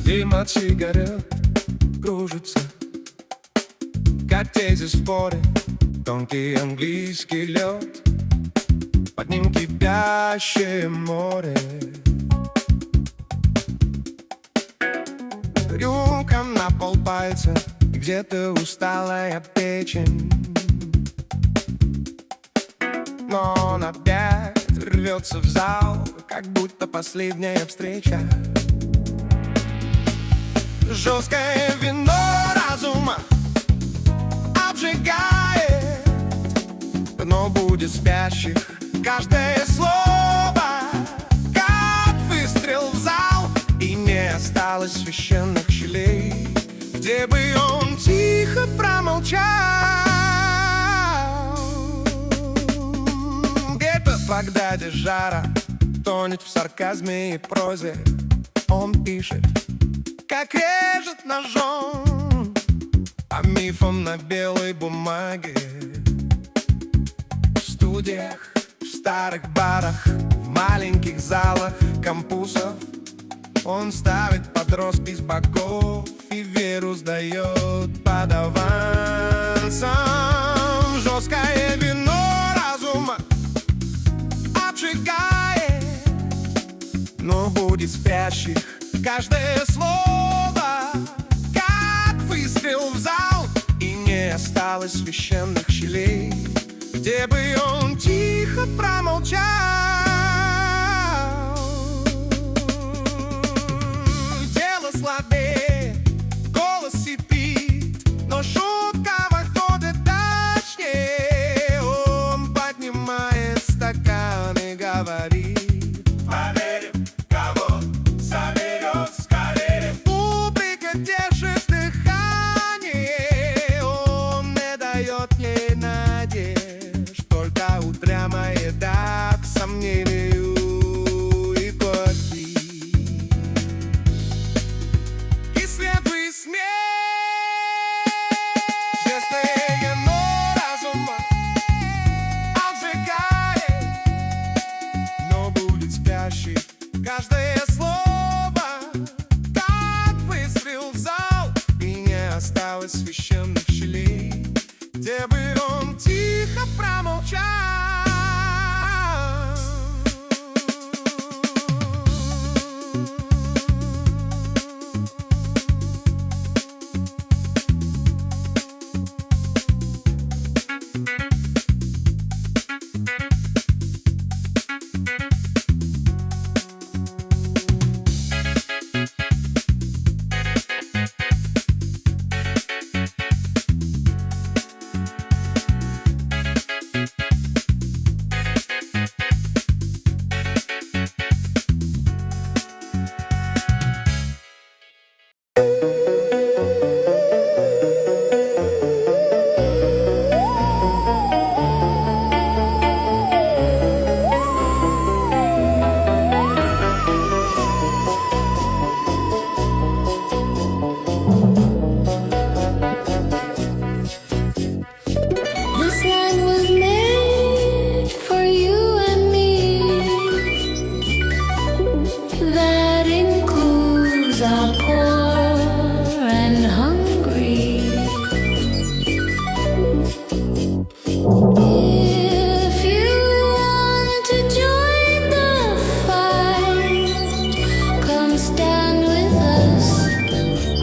Дым от сигарет кружится, как тези споры, тонкий английский лед, под ним кипящее море. Рюмка на полпальца, где-то усталая печень, но он опять рвется в зал, как будто последняя встреча. Жесткое вино разума обжигает, но будет спящих каждое слово, как выстрел в зал, и не осталось священных щелей, где бы он тихо промолчал. Где-то в Багдаде жара тонет в сарказме и прозе. Он пишет, как режет ножом, по мифам на белой бумаге. В студиях, в старых барах, в маленьких залах кампусов он ставит под роспись богов и веру сдает под авансом. Жесткое вино разума обжигает, но будет спящих каждое слово, как выстрел в зал, и не осталось священных щелей, где бы он тихо промолчал. Тело слабеет, голос сипит, но шутка выходит точнее. Он поднимает стакан и говорит: поверим, кого соберет скорее. Публика держит дыхание, он не дает ей надежд, только упрямая еда к сомнению и пути. Исследуй смерть, честное вино разума обжигает, но будет спящий каждое слово, как выстрел в зал, и не осталось священных щелей, где бы он тихо промолчал. This land was made for you and me. That includes our poor and hungry. If you want to join the fight, come stand with us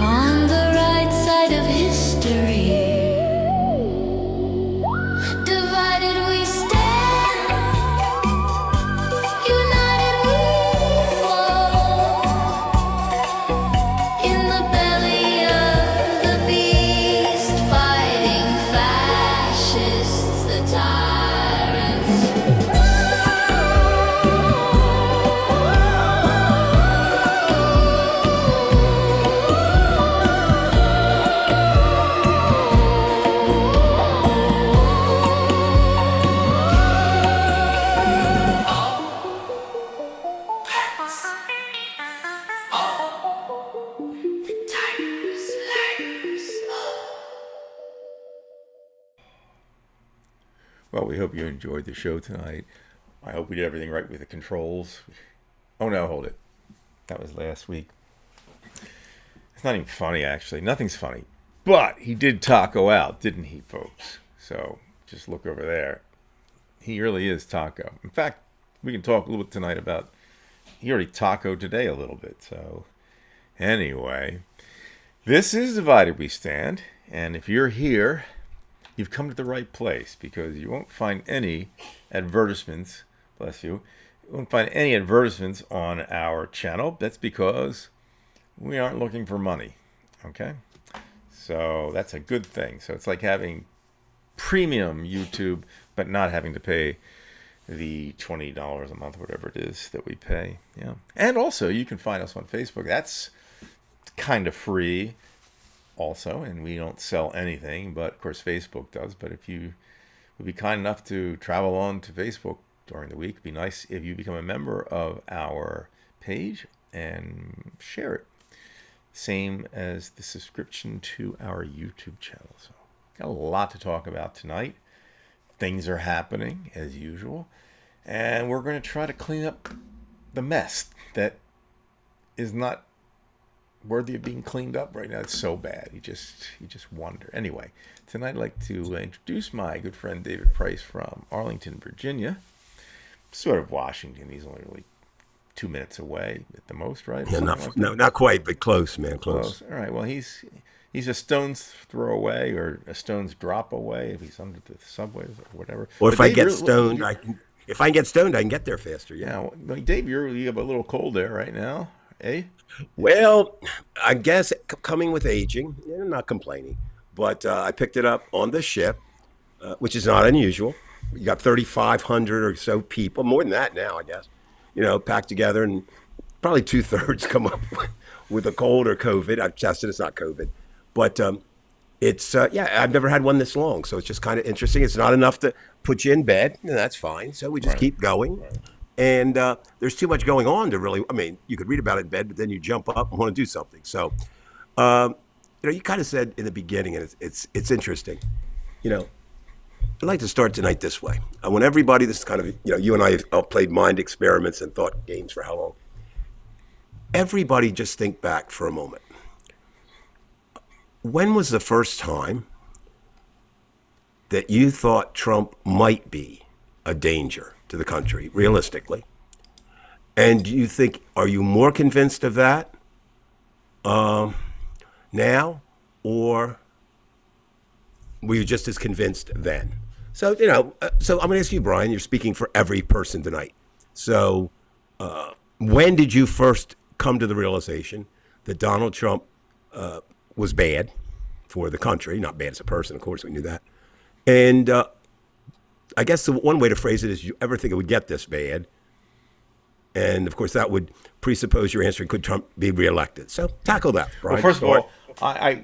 on the right side of history. Divided we stand, united we fall. Well, we hope you enjoyed the show tonight. I hope we did everything right with the controls. Oh no, hold it. That was last week. It's not even funny, actually. Nothing's funny. But he did taco out, didn't he, folks? So just look over there. He really is taco. In fact, we can talk a little bit tonight about, he already tacoed today a little bit. So anyway, this is Divided We Stand. And if you're here, you've come to the right place, because you won't find any advertisements, bless you, won't find any advertisements on our channel. That's because we aren't looking for money, okay? So that's a good thing. So it's like having premium YouTube, but not having to pay the $20 a month, whatever it is that we pay. Yeah. And also, you can find us on Facebook. That's kind of free also, and we don't sell anything, but of course Facebook does. But if you would be kind enough to travel on to Facebook during the week, it'd be nice if you become a member of our page and share it. Same as the subscription to our YouTube channel. So got a lot to talk about tonight. Things are happening as usual, and we're going to try to clean up the mess that is not worthy of being cleaned up right now. It's so bad. You just wonder. Anyway, tonight I'd like to introduce my good friend David Price from Arlington, Virginia. Sort of Washington. He's only really 2 minutes away at the most, right? Yeah, Something like not quite, but close, man, close. All right. Well, he's a stone's throw away or a stone's drop away if he's under the subways or whatever. Or But if I Dave, get you're- stoned, I can. If I get stoned, I can get there faster. Yeah. Yeah, well, Dave, you have a little cold there right now, eh? Well, I guess coming with aging, I'm not complaining, but I picked it up on the ship, which is not unusual. You got 3,500 or so people, more than that now, I guess. Packed together, and probably 2/3 come up with a cold or COVID. I've tested; it's not COVID, but it's I've never had one this long, so it's just kind of interesting. It's not enough to put you in bed, and that's fine. So we just keep going. And there's too much going on to really. I mean, you could read about it in bed, but then you jump up and want to do something. So, you kind of said in the beginning, and it's interesting. I'd like to start tonight this way. I want everybody. This is kind of you and I have played mind experiments and thought games for how long. Everybody, just think back for a moment. When was the first time that you thought Trump might be a danger to the country, realistically? And do you think, are you more convinced of that now, or were you just as convinced then? So, so I'm going to ask you, Brian, you're speaking for every person tonight. So when did you first come to the realization that Donald Trump was bad for the country? Not bad as a person, of course, we knew that. And I guess the one way to phrase it is, you ever think it would get this bad? And of course, that would presuppose you're answering, could Trump be reelected? So tackle that, Brian. Well, first of all,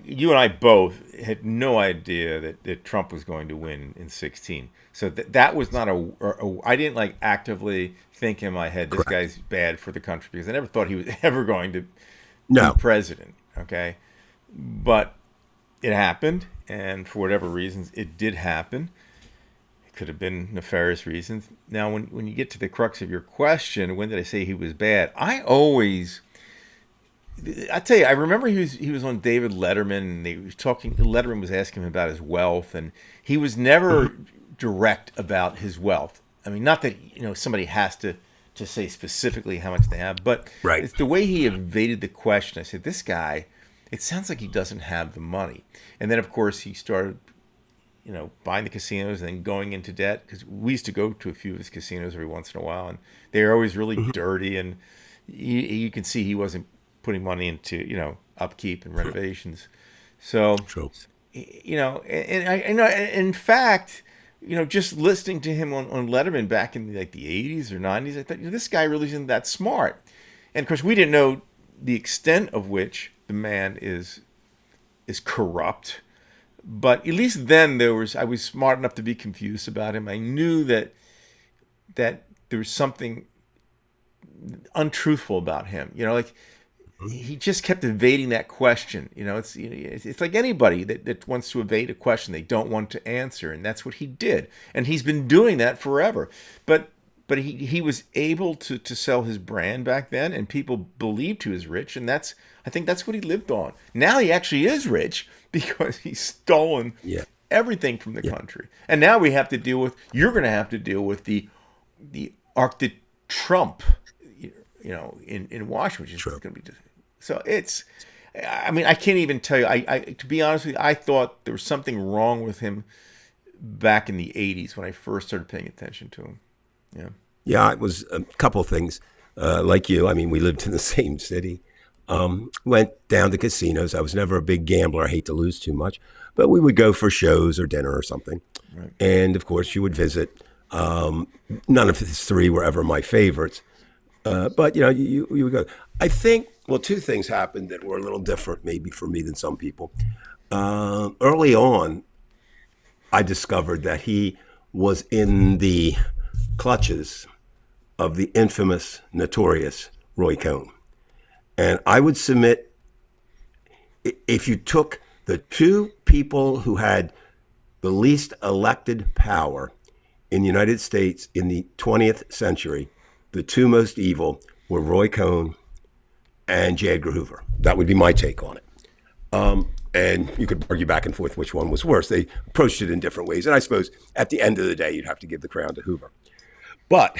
you and I both had no idea that Trump was going to win in 2016. So that was not I didn't actively think in my head, this guy's bad for the country, because I never thought he was ever going to be president. Okay. But it happened. And for whatever reasons, it did happen. It could have been nefarious reasons. Now, when you get to the crux of your question, when did I say he was bad? I tell you, I remember he was on David Letterman, and Letterman was asking him about his wealth, and he was never direct about his wealth. I mean, not that somebody has to say specifically how much they have, but it's the way he evaded the question. I said, this guy, it sounds like he doesn't have the money. And then, of course, he started buying the casinos and then going into debt, because we used to go to a few of his casinos every once in a while, and they're always really dirty, and you can see he wasn't putting money into upkeep and renovations. So and in fact, just listening to him on Letterman back in the 80s or 90s, I thought, this guy really isn't that smart. And of course, we didn't know the extent of which the man is corrupt. But at least then I was smart enough to be confused about him. I knew that there was something untruthful about him. he just kept evading that question. It's like anybody that wants to evade a question they don't want to answer, and that's what he did. And he's been doing that forever. But he was able to sell his brand back then, and people believed he was rich, and I think that's what he lived on. Now he actually is rich because he's stolen everything from the country, and now you're going to have to deal with the Arc de Trump, in Washington, which is going to be. So I can't even tell you. To be honest with you, I thought there was something wrong with him back in the 80s when I first started paying attention to him. Yeah. Yeah, it was a couple of things. Like you, I mean, we lived in the same city. Went down to casinos. I was never a big gambler. I hate to lose too much. But we would go for shows or dinner or something. Right. And, of course, you would visit. None of these three were ever my favorites. But, you would go. I think, two things happened that were a little different maybe for me than some people. Early on, I discovered that he was in the clutches of the infamous, notorious Roy Cohn. And I would submit, if you took the two people who had the least elected power in the United States in the 20th century, the two most evil were Roy Cohn and J. Edgar Hoover. That would be my take on it. And you could argue back and forth which one was worse. They approached it in different ways. And I suppose at the end of the day, you'd have to give the crown to Hoover. But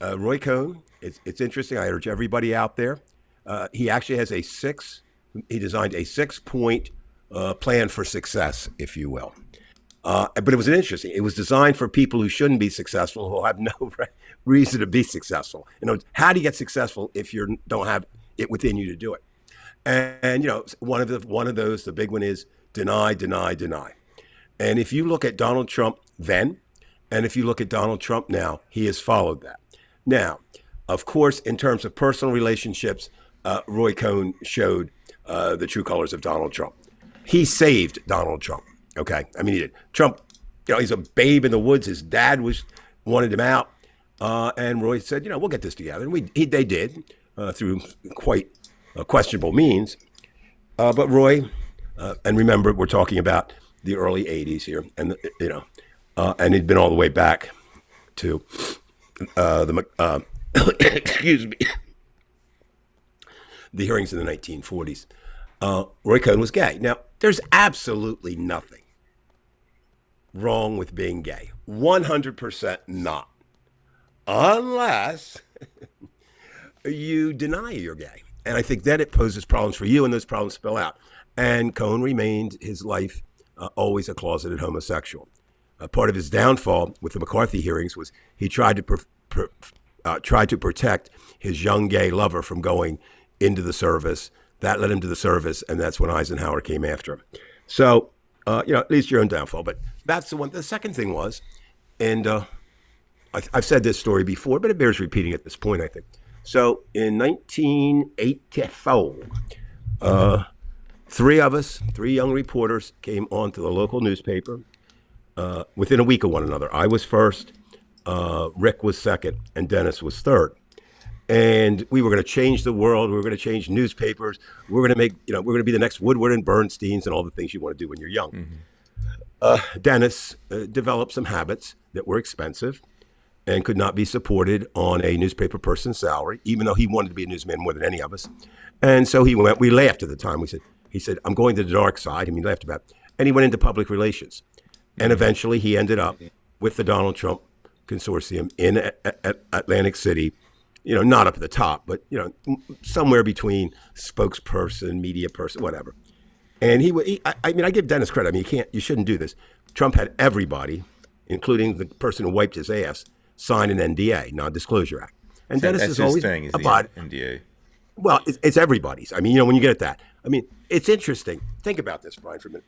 Roy Cohn, it's interesting. I urge everybody out there. He actually has he designed a 6-point plan for success, if you will. But it was interesting. It was designed for people who shouldn't be successful, who have no reason to be successful. How do you get successful if you don't have it within you to do it? And one of those, the big one is deny, deny, deny. And if you look at Donald Trump then, and if you look at Donald Trump now, he has followed that. Now, of course, in terms of personal relationships, Roy Cohn showed the true colors of Donald Trump. He saved Donald Trump. Okay, I mean, he did. Trump, he's a babe in the woods. His dad wanted him out, and Roy said, we'll get this together. And they did through quite questionable means. But Roy, and remember, we're talking about the early '80s here, and and he'd been all the way back to excuse me, the hearings in the 1940s. Roy Cohn was gay. Now, there's absolutely nothing wrong with being gay. 100% not. Unless you deny you're gay. And I think then it poses problems for you, and those problems spill out. And Cohn remained his life always a closeted homosexual. Part of his downfall with the McCarthy hearings was he tried to protect his young gay lover from going into the service. That led him to the service, and that's when Eisenhower came after him. So, at least your own downfall. But that's the one. The second thing was, and I've said this story before, but it bears repeating at this point, I think. So in 1984, three young reporters came onto the local newspaper within a week of one another. I was first, Rick was second, and Dennis was third. And we were going to change the world. We were going to change newspapers. We were going to make, we're going to be the next Woodward and Bernsteins and all the things you want to do when you're young. Mm-hmm. Dennis developed some habits that were expensive and could not be supported on a newspaper person's salary, even though he wanted to be a newsman more than any of us. And so we laughed at the time. He said, I'm going to the dark side. And we laughed about it. And he went into public relations. And eventually he ended up with the Donald Trump Consortium in Atlantic City, not up at the top, but, somewhere between spokesperson, media person, whatever. And I give Dennis credit. I mean, you shouldn't do this. Trump had everybody, including the person who wiped his ass, sign an NDA, Non-Disclosure Act. And Dennis is always about NDA. Well, it's everybody's. I mean, when you get at that, I mean, it's interesting. Think about this, Brian, for a minute.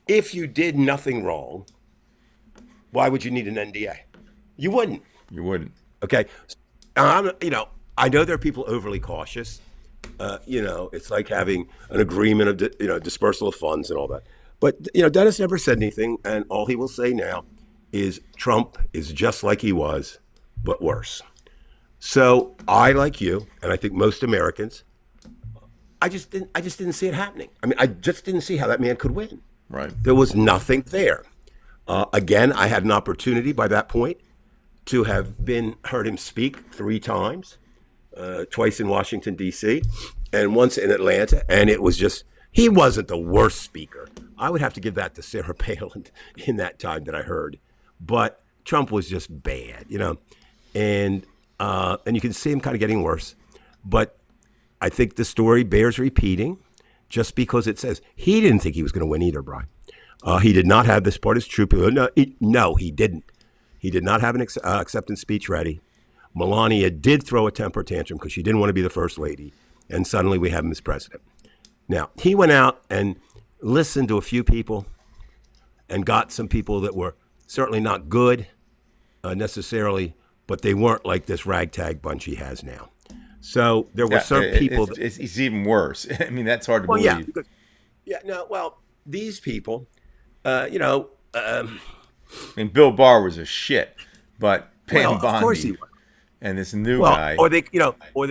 If you did nothing wrong, why would you need an NDA? You wouldn't. You wouldn't. Okay. I know there are people overly cautious. It's like having an agreement of, dispersal of funds and all that. But, Dennis never said anything. And all he will say now is Trump is just like he was, but worse. So I, like you, and I think most Americans, I just didn't see it happening. I mean, I just didn't see how that man could win. Right. There was nothing there. Again, I had an opportunity by that point to have heard him speak 3 times, twice in Washington, D.C., and once in Atlanta. And it was just, he wasn't the worst speaker. I would have to give that to Sarah Palin in that time that I heard. But Trump was just bad, and you can see him kind of getting worse. But I think the story bears repeating just because it says he didn't think he was going to win either, Brian. He did not have this part as troop. No, he didn't. He did not have an acceptance speech ready. Melania did throw a temper tantrum because she didn't want to be the first lady. And suddenly we have him as president. Now, he went out and listened to a few people and got some people that were certainly not good necessarily, but they weren't like this ragtag bunch he has now. So there were some people. It's even worse. I mean, that's hard to believe. These people, I mean, Bill Barr was a shit, but Pam Bondi, of course he was. And this new guy,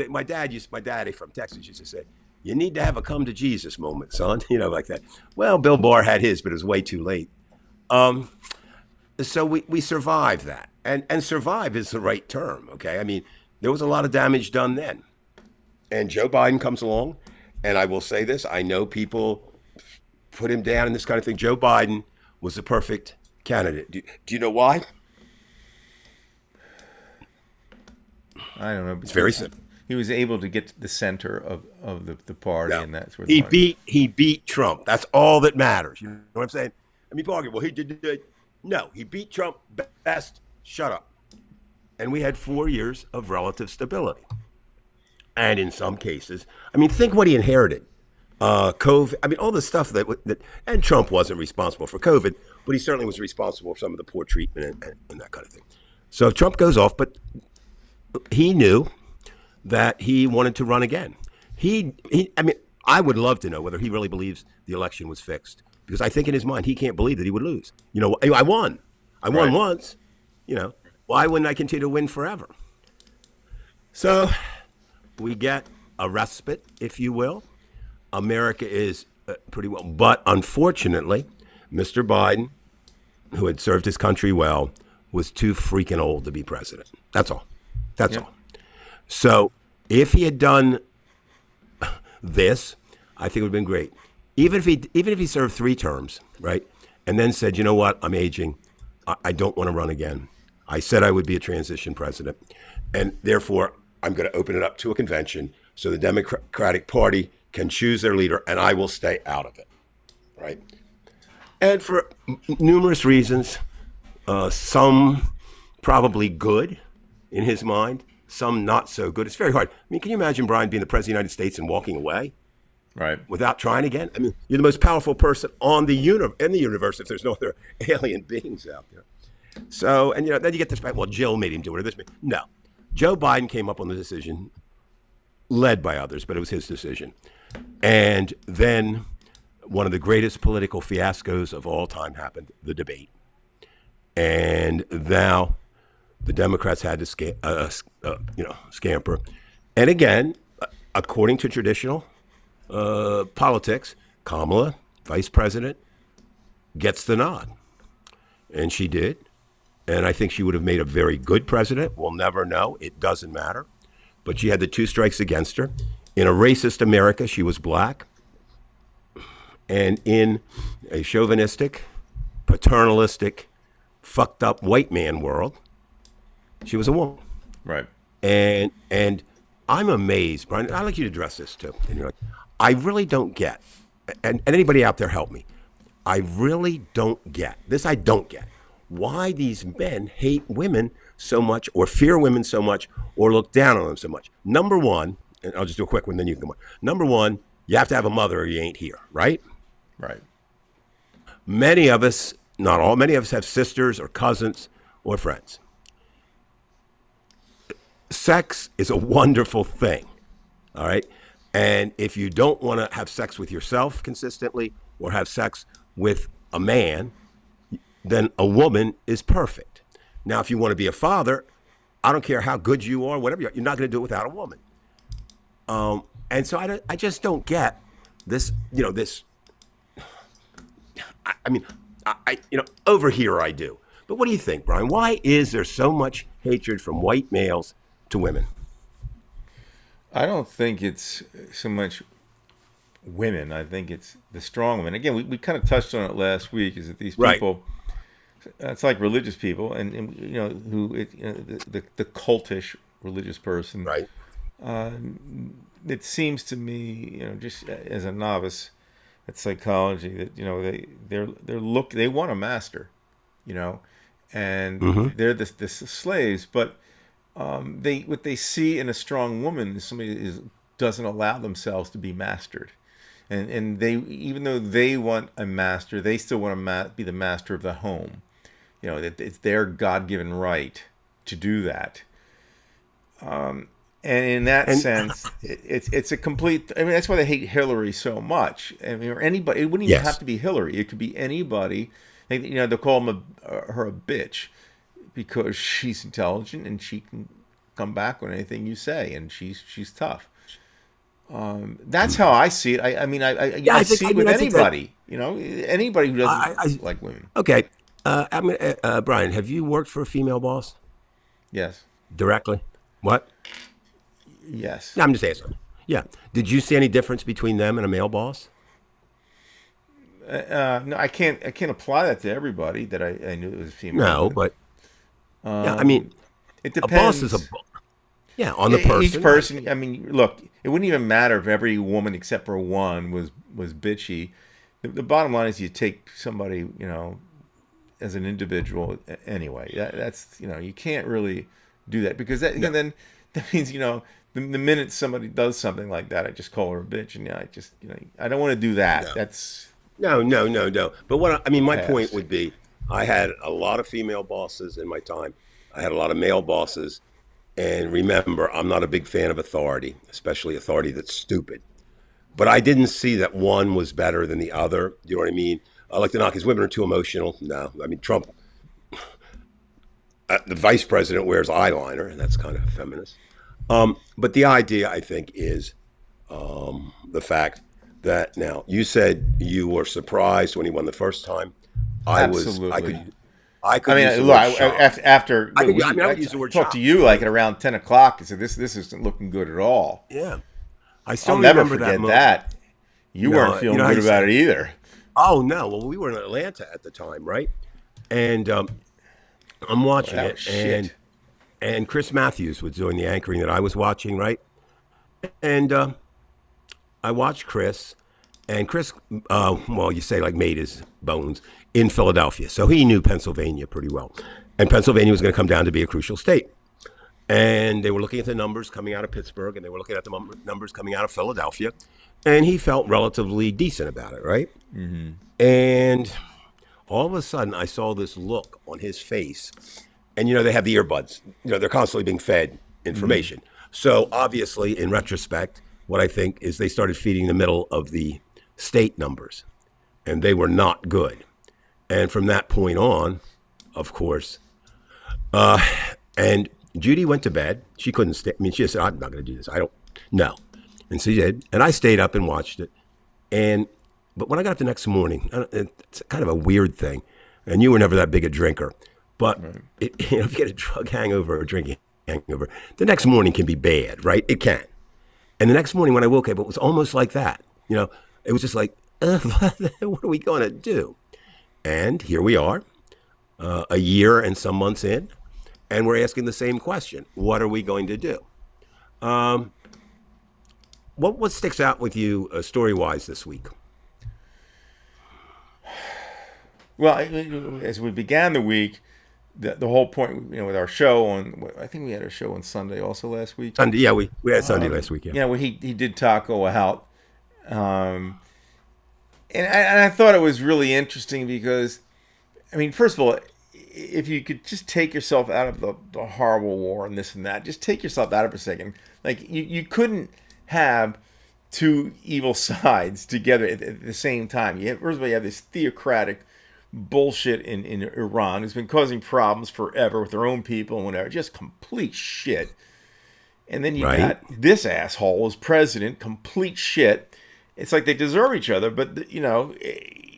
my dad from Texas used to say, "You need to have a come to Jesus moment, son," like that. Well, Bill Barr had his, but it was way too late. So we survived that, and survive is the right term. Okay, I mean, there was a lot of damage done then, and Joe Biden comes along, and I will say this: I know people put him down in this kind of thing. Joe Biden was the perfect candidate. Do you know why? I don't know. It's very simple. He was able to get to the center of the party, and that's where he beat Trump. That's all that matters. You know what I'm saying? I mean, people argue, well, he did. No, he beat Trump best. Shut up. And we had 4 years of relative stability. And in some cases, I mean, think what he inherited. COVID. I mean, all the stuff that and Trump wasn't responsible for COVID, but he certainly was responsible for some of the poor treatment and that kind of thing. So Trump goes off, but he knew that he wanted to run again. I mean, I would love to know whether he really believes the election was fixed, because I think in his mind he can't believe that he would lose. I won. I won once. Why wouldn't I continue to win forever? So we get a respite, if you will. America is pretty well, but unfortunately, Mr. Biden, who had served his country well, was too freaking old to be president. That's all. That's all. So if he had done this, I think it would have been great. Even if he served 3 terms, right, and then said, you know what, I'm aging, I don't want to run again. I said I would be a transition president, and therefore I'm going to open it up to a convention so the Democratic Party can choose their leader, and I will stay out of it, right? And for numerous reasons, some probably good in his mind, some not so good. It's very hard. I mean, can you imagine Brian being the president of the United States and walking away? Right. Without trying again? I mean, you're the most powerful person in the universe if there's no other alien beings out there. So, and then you get this back, well, Jill made him do it, or this. No. Joe Biden came up on the decision, led by others, but it was his decision. And then one of the greatest political fiascos of all time happened, the debate. And now the Democrats had to scamper. And again, according to traditional politics, Kamala, vice president, gets the nod. And she did. And I think she would have made a very good president. We'll never know. It doesn't matter. But she had the 2 strikes against her. In a racist America, she was black. And in a chauvinistic, paternalistic, fucked up white man world, she was a woman. Right. And I'm amazed, Brian. I'd like you to address this too. And you're like, I really don't get, and anybody out there help me. I really don't get this. I don't get why these men hate women so much, or fear women so much, or look down on them so much. Number one, and I'll just do a quick one, then you can go on. Number one, you have to have a mother or you ain't here, right? Right. Many of us, not all, many of us have sisters or cousins or friends. Sex is a wonderful thing, all right? And if you don't want to have sex with yourself consistently or have sex with a man, then a woman is perfect. Now, if you want to be a father, I don't care how good you are, whatever you're not going to do it without a woman. And so I just don't get this, this. I mean, over here I do. But what do you think, Brian? Why is there so much hatred from white males to women? I don't think it's so much women. I think it's the strong women. Again, we kind of touched on it last week. Is that these Right. people? It's like religious people, and who the cultish religious person. Right. It seems to me, just as a novice at psychology, that they want a master, and they're this slaves, but what they see in a strong woman is somebody doesn't allow themselves to be mastered, and they, even though they want a master, they still want to be the master of the home. That it's their God-given right to do that. And in that sense, it's a complete. I mean, that's why they hate Hillary so much. I mean, or anybody. It wouldn't even Yes. have to be Hillary. It could be anybody. They'll call her a bitch because she's intelligent and she can come back on anything you say, and she's tough. That's how I see it. I think- see I it mean, with I think that- anybody. Anybody who doesn't I- like women. Okay. Brian, have you worked for a female boss Yes. directly? What? Yes. No, I'm just asking. Yeah. Did you see any difference between them and a male boss? No, I can't apply that to everybody that I knew it was female. No, but yeah, I mean, it a depends. boss is a yeah on the person. Each person. I mean, look, it wouldn't even matter if every woman except for one was bitchy. The bottom line is you take somebody, as an individual anyway. That's you can't really do that because then that means the minute somebody does something like that, I just call her a bitch, and I don't want to do that. No. That's No. But my Past. point would be, I had a lot of female bosses in my time. I had a lot of male bosses, and remember, I'm not a big fan of authority, especially authority that's stupid. But I didn't see that one was better than the other. You know what I mean? I like to knock his women are too emotional. No, I mean Trump. The vice president wears eyeliner, and that's kind of feminist. But the idea, I think, is the fact that now you said you were surprised when he won the first time. I was. Absolutely. I could. I use the mean, word look, shocked. after I the could- I week, mean, I would use the word talked to shocked. you like at around 10 o'clock and said, this isn't looking good at all. Yeah, I still I'll never remember forget moment. that. You No, weren't feeling how good you about say- it either. Oh no! Well, we were in Atlanta at the time, right? And I'm watching That it, was shit. and Chris Matthews was doing the anchoring that I was watching, right? And I watched Chris, and Chris, well, you say like made his bones in Philadelphia, so he knew Pennsylvania pretty well, and Pennsylvania was going to come down to be a crucial state. And they were looking at the numbers coming out of Pittsburgh, and they were looking at the numbers coming out of Philadelphia, and he felt relatively decent about it, right? Mm-hmm. And all of a sudden, I saw this look on his face, and they have the earbuds. They're constantly being fed information. So obviously, in retrospect, what I think is they started feeding the middle of the state numbers, and they were not good. And from that point on, of course, and Judy went to bed. She couldn't stay. I mean, she just said, I'm not going to do this. I don't know. And so she did. And I stayed up and watched it. But when I got up the next morning, it's kind of a weird thing. And you were never that big a drinker. But if you get a drug hangover or drinking hangover, the next morning can be bad, right? It can. And the next morning when I woke up, it was almost like that. It was just like, what are we going to do? And here we are, a year and some months in, and we're asking the same question. What are we going to do? What sticks out with you story-wise this week? Well, as we began the week, the whole point, with our show I think we had a show on Sunday also last week. Sunday, yeah, we had Sunday last week, yeah. Well, he did Taco out. And I thought it was really interesting because, I mean, first of all, if you could just take yourself out of the horrible war and this and that, just take yourself out of it for a second. Like, you couldn't have two evil sides together at the same time. First of all, you have this theocratic bullshit in Iran who's been causing problems forever with their own people and whatever. Just complete shit. And then you Right. got this asshole as president, complete shit. It's like they deserve each other, but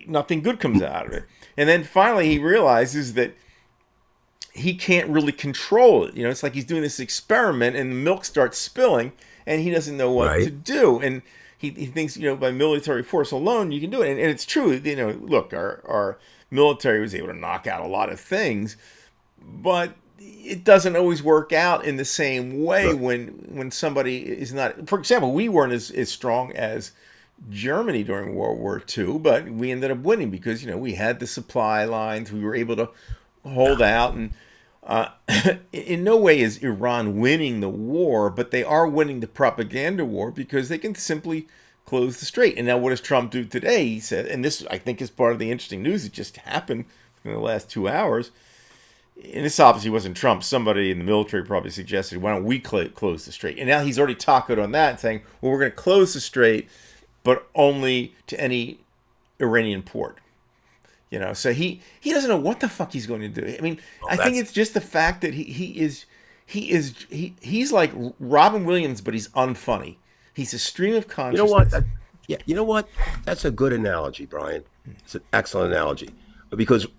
nothing good comes out of it. And then finally he realizes that he can't really control it. It's like he's doing this experiment and the milk starts spilling and he doesn't know what Right. to do. And he thinks, by military force alone, you can do it. And it's true. Look, our military was able to knock out a lot of things, but it doesn't always work out in the same way Right. when somebody is not. For example, we weren't as strong as Germany during World War II, but we ended up winning because we had the supply lines. We were able to hold out, and in no way is Iran winning the war, but they are winning the propaganda war because they can simply close the strait. And now, what does Trump do today? He said, and this I think is part of the interesting news that just happened in the last 2 hours. And this obviously wasn't Trump. Somebody in the military probably suggested, why don't we close the strait? And now he's already tacoed on that, saying, well, we're going to close the strait, but only to any Iranian port. So he doesn't know what the fuck he's going to do. I mean, I think it's just the fact that he's like Robin Williams, but he's unfunny. He's a stream of You consciousness. know what? You know what? That's a good analogy, Brian. It's an excellent analogy. Where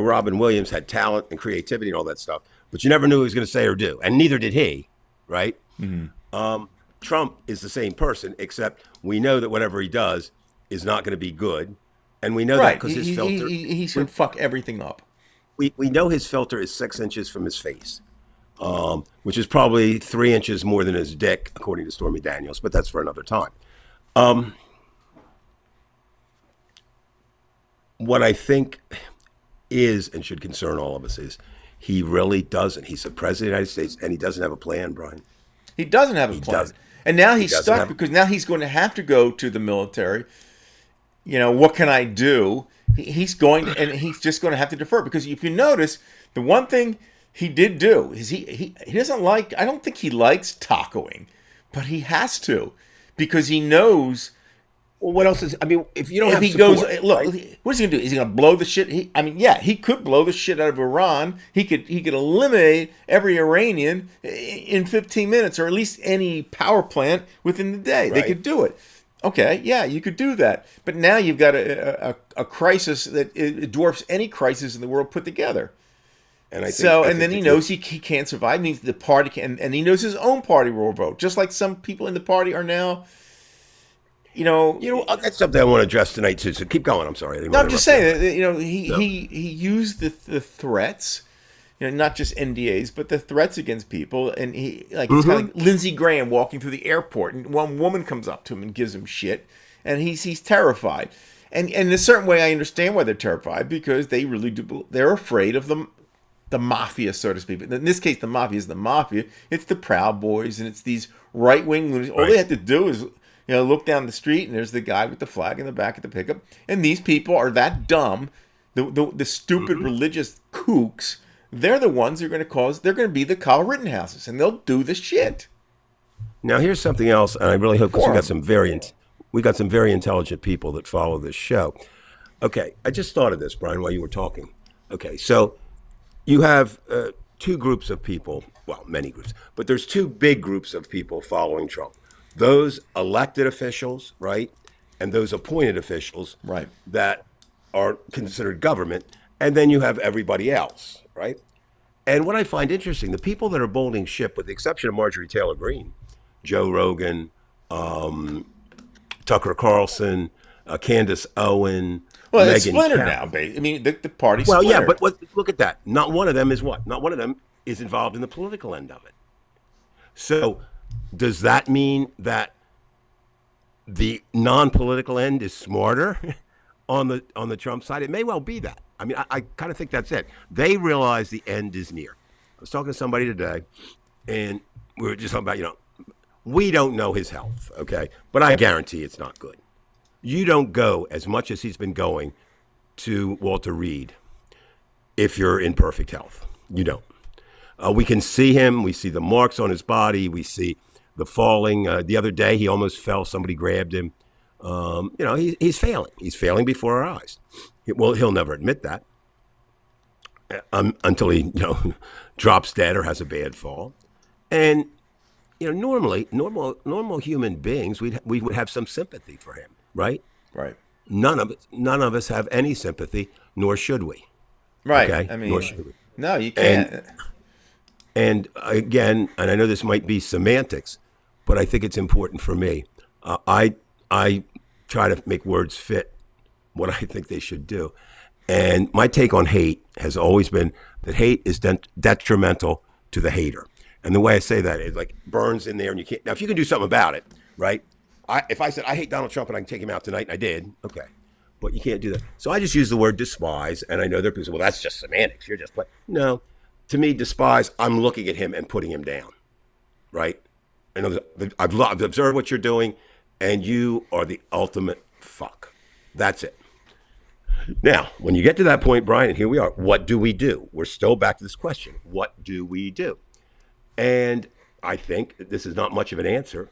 Robin Williams had talent and creativity and all that stuff, but you never knew what he was going to say or do, and neither did he, right? Trump is the same person, except we know that whatever he does is not going to be good, and we know that Right. because his filter. He's going to fuck everything up. We know his filter is 6 inches from his face, which is probably 3 inches more than his dick, according to Stormy Daniels. But that's for another time. What I think is and should concern all of us is he really doesn't. He's the president of the United States, and he doesn't have a plan, Brian. He doesn't have a plan. doesn't. And now he's doesn't stuck have- because now he's going to have to go to the military. What can I do? He's just going to have to defer because if you notice, the one thing he did do is he doesn't like, I don't think he likes tacoing, but he has to because he knows Well, what else is? I mean, if you don't if have he support, goes, look, right? what is he going to do? Is he going to blow the shit? He could blow the shit out of Iran. He could eliminate every Iranian in 15 minutes, or at least any power plant within the day. They Right. could do it. Okay, yeah, you could do that. But now you've got a crisis that it dwarfs any crisis in the world put together. And I think, So, I and then think he that- knows he can't survive. And the party can, and he knows his own party will vote, just like some people in the party are now. that's something I want to address tonight too. So keep going. I'm sorry. I didn't No, I'm want to just interrupt saying that he used the threats, not just NDAs, but the threats against people, and it's kind of like Lindsey Graham walking through the airport, and one woman comes up to him and gives him shit, and he's terrified, and in a certain way, I understand why they're terrified because they really do. They're afraid of the mafia, so to speak. But in this case, the mafia is the mafia. It's the Proud Boys, and it's these right wing lunatics. All they have to do is look down the street, and there's the guy with the flag in the back of the pickup. And these people are that dumb. The stupid religious kooks, they're the ones who are going to cause, they're going to be the Kyle Rittenhouses, and they'll do the shit. Now, here's something else, and I really hope because For we got 'em. some very intelligent people that follow this show. Okay, I just thought of this, Brian, while you were talking. Okay, so you have two groups of people, well, many groups, but there's two big groups of people following Trump. Those elected officials, right, and those appointed officials, Right. that are considered government, and then you have everybody else, right? And what I find interesting, the people that are bolding ship, with the exception of Marjorie Taylor Greene, Joe Rogan, Tucker Carlson, Candace Owen, Well, it's Megyn splintered Kelly. now, babe. I mean, the party's Well, splintered. yeah, but look at that. Not one of them is what? Not one of them is involved in the political end of it. So, does that mean that the non-political end is smarter on the Trump side? It may well be that. I mean, I kind of think that's it. They realize the end is near. I was talking to somebody today, and we were just talking about, we don't know his health, okay? But I guarantee it's not good. You don't go as much as he's been going to Walter Reed if you're in perfect health. You don't. We can see him. We see the marks on his body. We see the falling. The other day, he almost fell. Somebody grabbed him. He's failing. He's failing before our eyes. Well, he'll never admit that until he drops dead or has a bad fall. And normal human beings, we would have some sympathy for him, right? Right. None of us have any sympathy, nor should we. Right. Okay, I nor mean, should we. no, you can't. And again, and I know this might be semantics, but I think it's important for me. I try to make words fit what I think they should do. And my take on hate has always been that hate is detrimental to the hater. And the way I say that is like burns in there, and you can't. Now, if you can do something about it, right? If I said I hate Donald Trump and I can take him out tonight, and I did, okay, but you can't do that. So I just use the word despise, and I know there are people say, well, that's just semantics. You're just playing. No, to me, despise. I'm looking at him and putting him down, right? I've observed what you're doing, and you are the ultimate fuck. That's it. Now, when you get to that point, Brian, and here we are, what do we do? We're still back to this question. What do we do? And I think this is not much of an answer,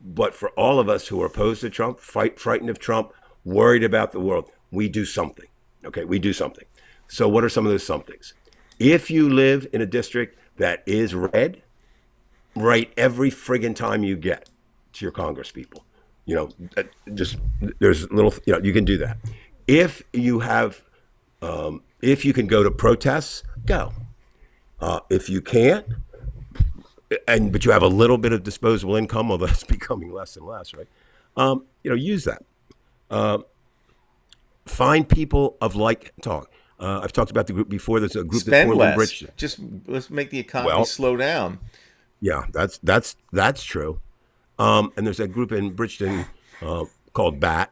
but for all of us who are opposed to Trump, frightened of Trump, worried about the world, we do something. Okay, we do something. So what are some of those somethings? If you live in a district that is red, write every friggin' time you get to your Congress people. Just there's little, you can do that. If you have, if you can go to protests, go. If you can't, but you have a little bit of disposable income, although it's becoming less and less, right? Use that. Find people of like talk. I've talked about the group before. There's a group that's Spend formed in less. Bridgeton. Just let's make the economy slow down. Yeah, that's true. And there's a group in Bridgeton called BAT.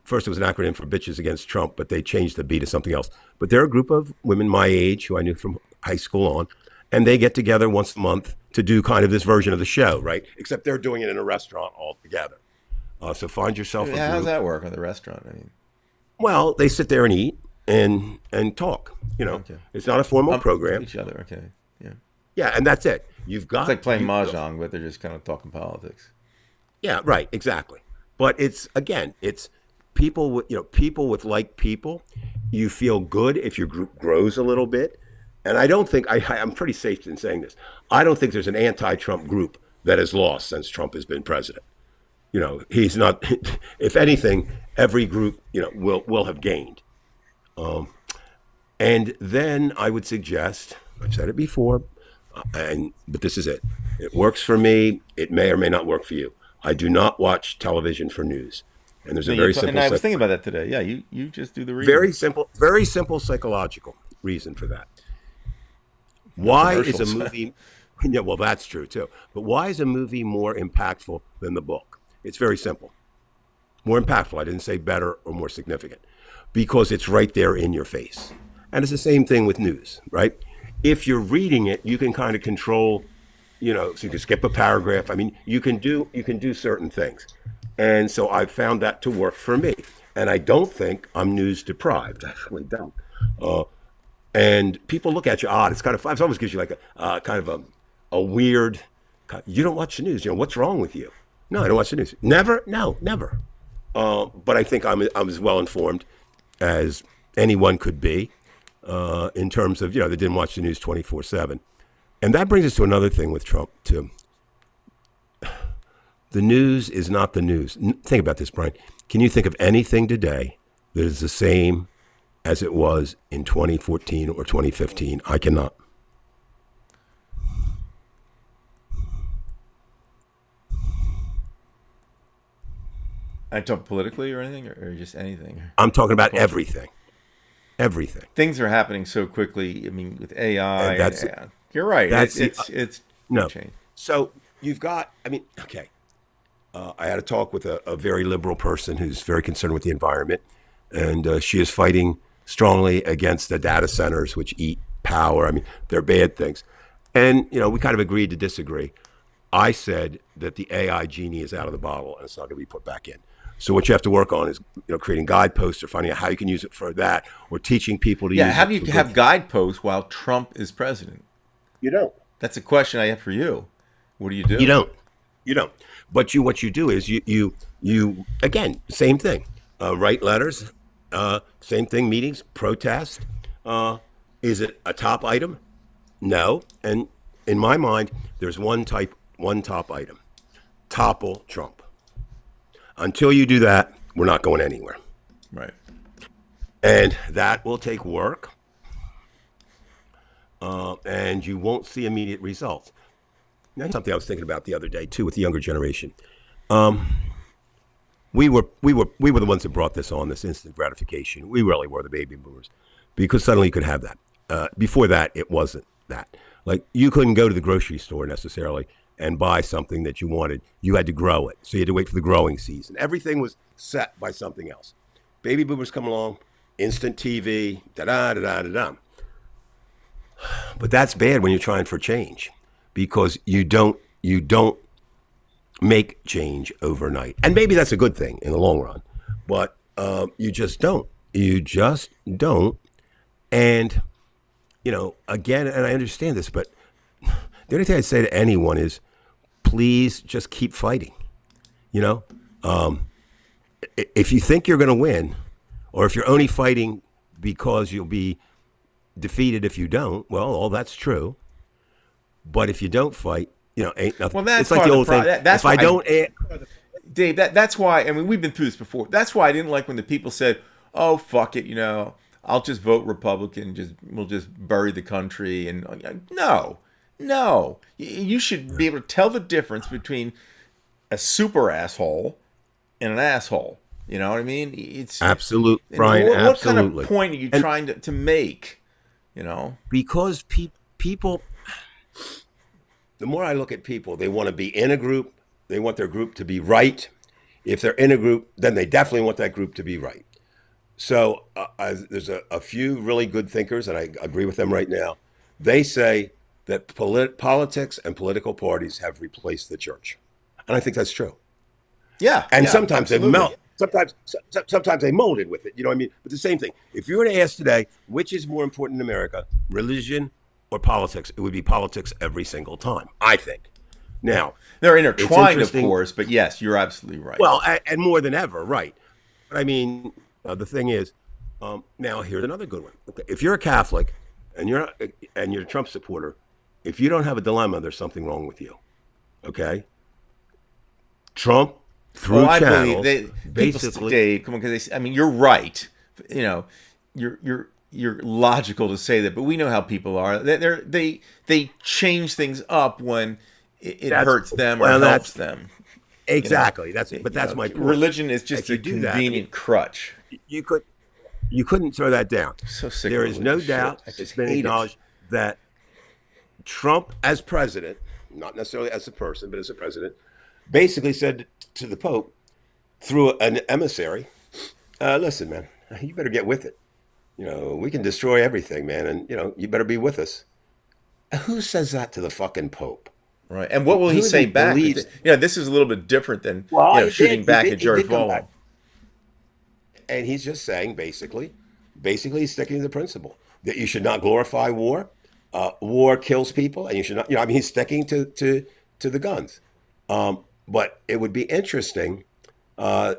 First, it was an acronym for Bitches Against Trump, but they changed the B to something else. But they're a group of women my age who I knew from high school on, and they get together once a month to do kind of this version of the show, right? Except they're doing it in a restaurant all together. So find yourself a group. How does that work at the restaurant? I mean, well, they sit there and eat and talk. Okay. It's not a formal program. Each other, okay, yeah. Yeah, and that's it. You've got It's like playing mahjong, but they're just kind of talking politics. Yeah, right, exactly. But it's people with like people. You feel good if your group grows a little bit. And I don't think I'm pretty safe in saying this. I don't think there's an anti-Trump group that has lost since Trump has been president. He's not. If anything, every group will have gained. And then I would suggest, I've said it before, but this is it. It works for me. It may or may not work for you. I do not watch television for news. And there's a very simple. And I was thinking about that today. Yeah, you just do the reading. Very simple psychological reason for that. Why is a movie? Yeah, well, that's true too. But why is a movie more impactful than the book? It's very simple. More impactful. I didn't say better or more significant, because it's right there in your face. And it's the same thing with news, right? If you're reading it, you can kind of control, so you can skip a paragraph. I mean, you can do certain things. And so I've found that to work for me. And I don't think I'm news deprived. I really don't. And people look at you odd. It's kind of fun. It almost gives you like a kind of a weird, you don't watch the news. What's wrong with you? No, I don't watch the news. Never? No, never. But I think I'm as well informed as anyone could be in terms of, they didn't watch the news 24/7. And that brings us to another thing with Trump, too. The news is not the news. Think about this, Brian. Can you think of anything today that is the same as it was in 2014 or 2015? I cannot. I talk politically or anything, or just anything? I'm talking about everything. Everything. Things are happening so quickly. I mean, with AI. And you're right. It's no. Change. So you've got, okay. I had a talk with a very liberal person who's very concerned with the environment, and she is fighting strongly against the data centers, which eat power. They're bad things. And, we kind of agreed to disagree. I said that the AI genie is out of the bottle and it's not going to be put back in. So what you have to work on is, creating guideposts or finding out how you can use it for that, or teaching people to use it. Yeah, how do you have guideposts while Trump is president? You don't. That's a question I have for you. What do you do? You don't. But what you do is you again, same thing. Write letters. Same thing. Meetings, protest. Is it a top item? No. And in my mind, there's one top item: topple Trump. Until you do that, we're not going anywhere, Right. and that will take work, and you won't see immediate results. Now, something I was thinking about the other day too with the younger generation. We were the ones that brought this on, this instant gratification. We really were the baby boomers, because suddenly you could have that. Before that, it wasn't that. Like, you couldn't go to the grocery store necessarily and buy something that you wanted. You had to grow it, so you had to wait for the growing season. Everything was set by something else. Baby boomers come along, instant TV, da da da da da da. But that's bad when you're trying for change, because you don't make change overnight. And maybe that's a good thing in the long run, but you just don't. You just don't. And, again, and I understand this, but the only thing I'd say to anyone is, please just keep fighting. If you think you're going to win, or if you're only fighting because you'll be defeated if you don't, well, all that's true. But if you don't fight, ain't nothing. Well, that's it's like part the of old the pro- thing. that- that's if I why don't, Dave, that's why. I mean, we've been through this before. That's why I didn't like when the people said, "Oh, fuck it, I'll just vote Republican. We'll just bury the country." And no, you should be able to tell the difference between a super asshole and an asshole. You know what I mean? It's absolute, and Brian. What kind Absolutely. of point are you trying to make? Because people, the more I look at people, they want to be in a group. They want their group to be right. If they're in a group, then they definitely want that group to be right. So there's a few really good thinkers, and I agree with them right now. They say that politics and political parties have replaced the church. And I think that's true. Yeah, And yeah, sometimes absolutely. they melt. Sometimes they molded with it. You know what I mean? But the same thing. If you were to ask today, which is more important in America, religion or politics, it would be politics every single time, I think. Now, They're it's intertwined, of interesting- course, but yes, you're absolutely right. Well, and more than ever, right? But I mean, the thing is, now here's another good one. Okay, if you're a Catholic and you're a Trump supporter, if you don't have a dilemma, there's something wrong with you. Okay? Trump through I channels, believe basically. Dave, come on, because I mean, you're right. You're logical to say that, but we know how people are. They change things up when it That's- hurts them or well, helps that's- them. Exactly. That's my point. Religion is just If you a do that, convenient crutch. you couldn't throw that down. So sick. There of is no religious doubt, shit. I it's just been hate it. acknowledged that Trump, as president, not necessarily as a person, but as a president, basically said to the Pope through an emissary, "Listen, man, you better get with it. We can destroy everything, man, and you better be with us." Who says that to the fucking Pope? Right. And what will he Who say he back? believes- This is a little bit different than Well, he shooting did- back he at did- Jerry he did come Falwell. back. And he's just saying, basically, he's sticking to the principle that you should not glorify war. War kills people, and you should not. He's sticking to the guns. But it would be interesting, and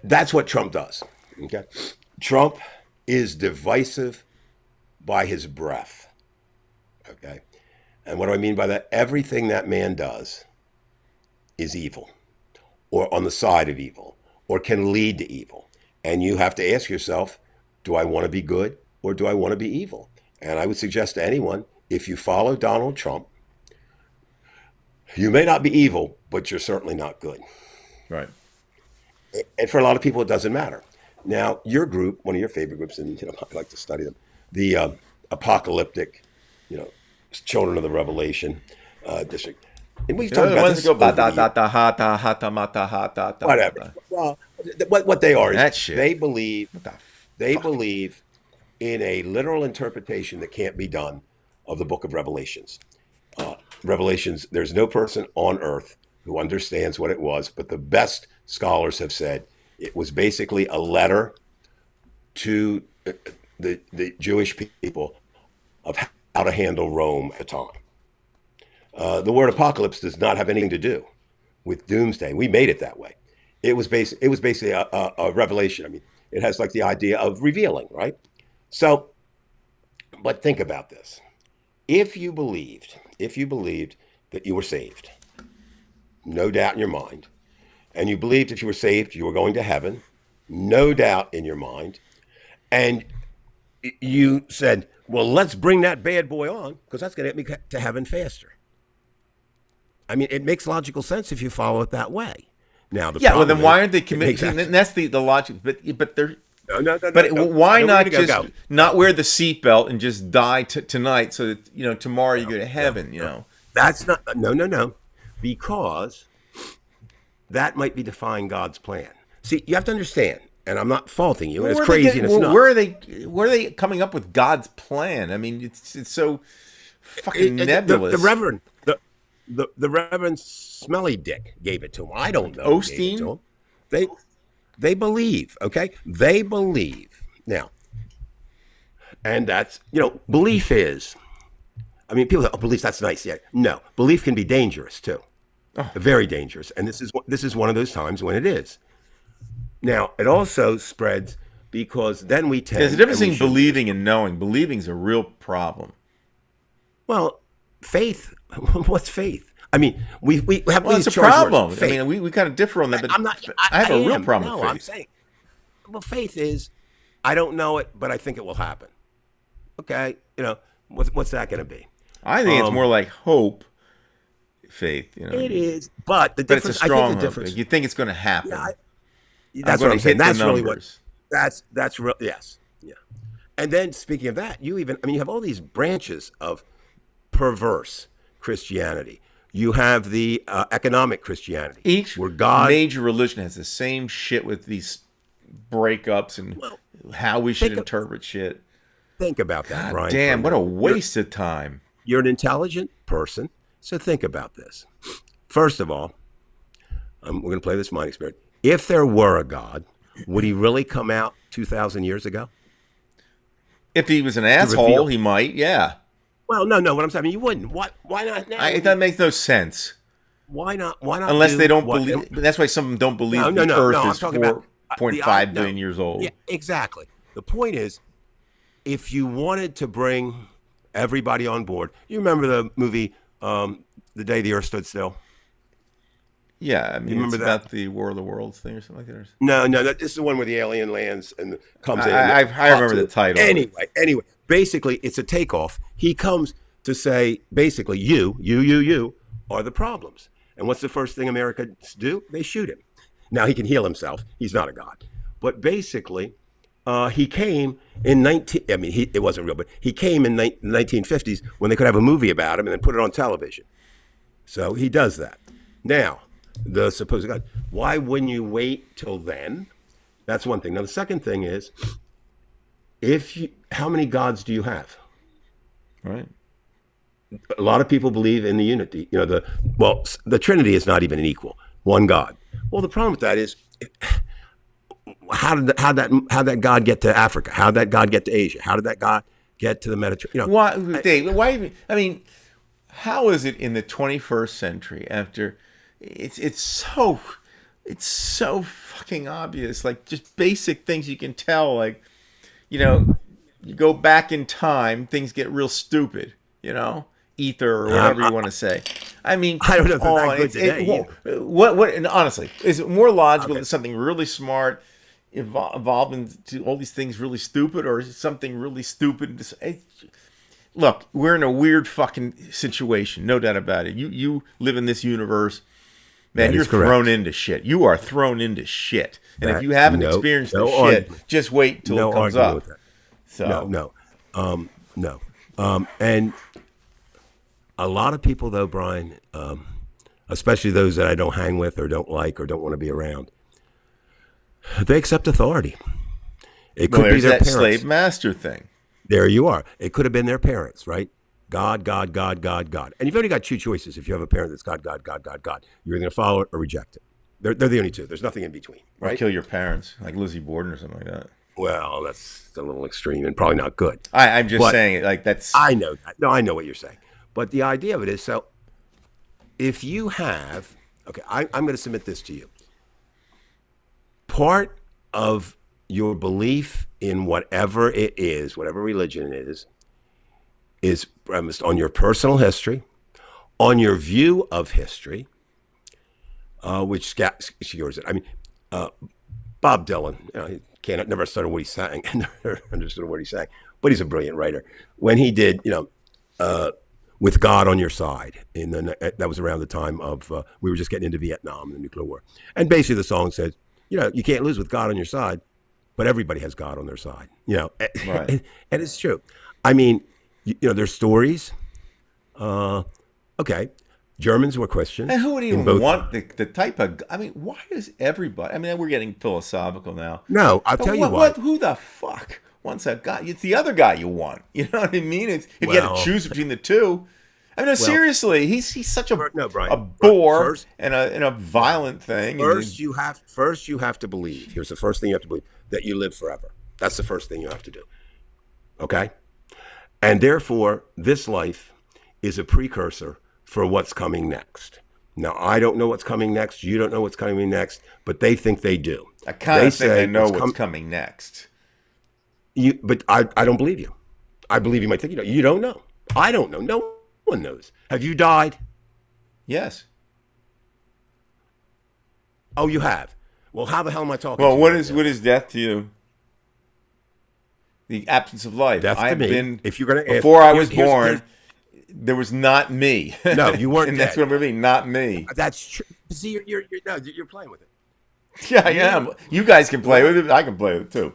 that's what Trump does. Okay, Trump is divisive by his breath. Okay, and what do I mean by that? Everything that man does is evil, or on the side of evil, or can lead to evil. And you have to ask yourself, do I want to be good or do I want to be evil? And I would suggest to anyone, if you follow Donald Trump, you may not be evil, but you're certainly not good. Right. And for a lot of people, it doesn't matter. Now, your group, one of your favorite groups, and I like to study them, the apocalyptic, children of the Revelation district. And we've talked The about ones this that go over the years. ba-da-da-da-ha-ta-ha-ta-ma-ta-ha-ta-ta. Whatever. Well, what they are is That shit. they believe What the they fuck? believe in a literal interpretation that can't be done of the book of Revelations. Revelations, there's no person on earth who understands what it was, but the best scholars have said it was basically a letter to the Jewish people of how to handle Rome at the time. The word apocalypse does not have anything to do with doomsday. We made it that way. It was basically a revelation. I mean, it has like the idea of revealing, right? So, But think about this. If you believed that you were saved, no doubt in your mind, and you believed if you were saved, you were going to heaven, no doubt in your mind, and you said, well, let's bring that bad boy on because that's going to get me to heaven faster. I mean, it makes logical sense if you follow it that way. Now, the Yeah, well, problem then why is, aren't they it committed? makes And that's the logic. But they're. no, But no. why I know where not you're gonna just go. not wear the seatbelt and just die tonight so that tomorrow you go to heaven? That's not no. Because that might be defying God's plan. See, you have to understand, and I'm not faulting you, and it's crazy and it's nuts. Where are they coming up with God's plan? I mean, it's so fucking nebulous. The Reverend Smelly Dick gave it to him. I don't know. who gave it to Osteen? him. They believe, okay? They believe. Now, and that's, belief is, I mean, people say, oh, belief, that's nice. Yeah. No, belief can be dangerous too. Very dangerous. And this is one of those times when it is. Now, it also spreads because then we tend. There's a difference and we between should- believing and knowing. Believing is a real problem. Well, faith. What's faith? I mean, we have Well, these it's a charged words. problem. I Faith. mean, we kind of differ on that, but I'm not. I have a real am. problem No, with faith. I'm saying, well, faith is, I don't know it, but I think it will happen. Okay, what's that going to be? I think it's more like hope, faith. It is, but the But it's a difference. I strong think the hope. difference. You think it's going to happen. Yeah, I'm that's gonna what I'm saying. hit the That's really what. numbers. That's real. Yes. Yeah. And then speaking of that, you have all these branches of perverse Christianity. You have the economic Christianity. Each where God. major religion has the same shit with these breakups and how we should interpret shit. Think about that, God Brian. damn, for what a minute. waste of time. You're an intelligent person, so think about this. First of all, we're going to play this mind experiment. If there were a God, would he really come out 2,000 years ago? If he was an asshole, reveal. he might, yeah. Well, no. What I'm saying, you wouldn't. Why not now? That makes no sense. Why not? Why not? Unless do they don't what- believe. That's why some of them don't believe No, the no. Earth I'm is talking about 4.5 no. billion years old. Yeah, exactly. The point is, if you wanted to bring everybody on board, you remember the movie "The Day the Earth Stood Still"? Yeah, I mean, remember it's that? about the War of the Worlds thing or something like that. No. This is the one where the alien lands and comes in. I remember the title. Anyway, basically, it's a takeoff. He comes to say, basically, you are the problems. And what's the first thing Americans do? They shoot him. Now he can heal himself. He's not a god. But basically, he came in it wasn't real, but he came in the 1950s when they could have a movie about him and then put it on television. So he does that. Now, the supposed God, why wouldn't you wait till then? That's one thing. Now, the second thing is, how many gods do you have? Right. A lot of people believe in the unity. The Trinity is not even an equal. One God. Well, the problem with that is, how did that God get to Africa? How did that God get to Asia? How did that God get to the Mediterranean? Why, Dave? Why? I mean, how is it in the 21st century after it's so fucking obvious? Like just basic things you can tell. Like, you go back in time, things get real stupid. Ether or whatever you want to say. I mean, I don't know if they're that good today what? And honestly, is it more logical that something really smart evolved into all these things really stupid, or is it something really stupid? Look, we're in a weird fucking situation, no doubt about it. You live in this universe, man. That You're is correct. thrown into shit. You are thrown into shit, and if That- you haven't no, experienced no the shit, argument. just wait till No it comes argument up. with that. So No. And a lot of people, though, Brian, especially those that I don't hang with or don't like or don't want to be around, they accept authority. It could be there's their that parents. slave master thing. There you are. It could have been their parents, right? God, God, God, God, God. And you've only got two choices if you have a parent that's God, God, God, God, God. You're going to follow it or reject it. They're the only two. There's nothing in between, Or right? kill your parents, like Lizzie Borden or something like that. Well, that's a little extreme and probably not good. I'm just But saying it like that's. I know that. No, I know what you're saying. But the idea of it is, so if you have, okay, I'm going to submit this to you. Part of your belief in whatever it is, whatever religion it is premised on your personal history, on your view of history, which secures it. I mean, Bob Dylan, he can't never understood what he sang, never understood what he sang, but he's a brilliant writer. When he did, with God on your side, that was around the time of we were just getting into Vietnam, the nuclear war, and basically the song says, you can't lose with God on your side, but everybody has God on their side, Right. and it's true. I mean, there's stories. Okay, Germans were Christians. And who would even both. want the type of? I mean, why does everybody? I mean, we're getting philosophical now. No, I'll But tell you what. Who the fuck wants that guy? It's the other guy you want. You know what I mean? It's if you had Well- to choose between the two. I mean, no, seriously, he's such a No, Brian. a bore First- and a violent thing. First, you have to believe. Here's the first thing you have to believe: that you live forever. That's the first thing you have to do. Okay, and therefore, this life is a precursor for what's coming next. Now, I don't know what's coming next. You don't know what's coming next, but they think they do. I kind They of think I say know it's what's coming next. But I don't believe you. I believe you might think you know. You don't know. I don't know. No one knows. Have you died? Yes. Oh, you have. Well, how the hell am I talking? Well, to what you is right now? death to you? The absence of life. Death to I've me, been. if you're gonna ask- before I was here's- born, there was not me. No, you weren't and that's dead. what I'm mean. Not me. That's true. See, you're playing with it. Yeah, I am. You guys can play with it. I can play with it too.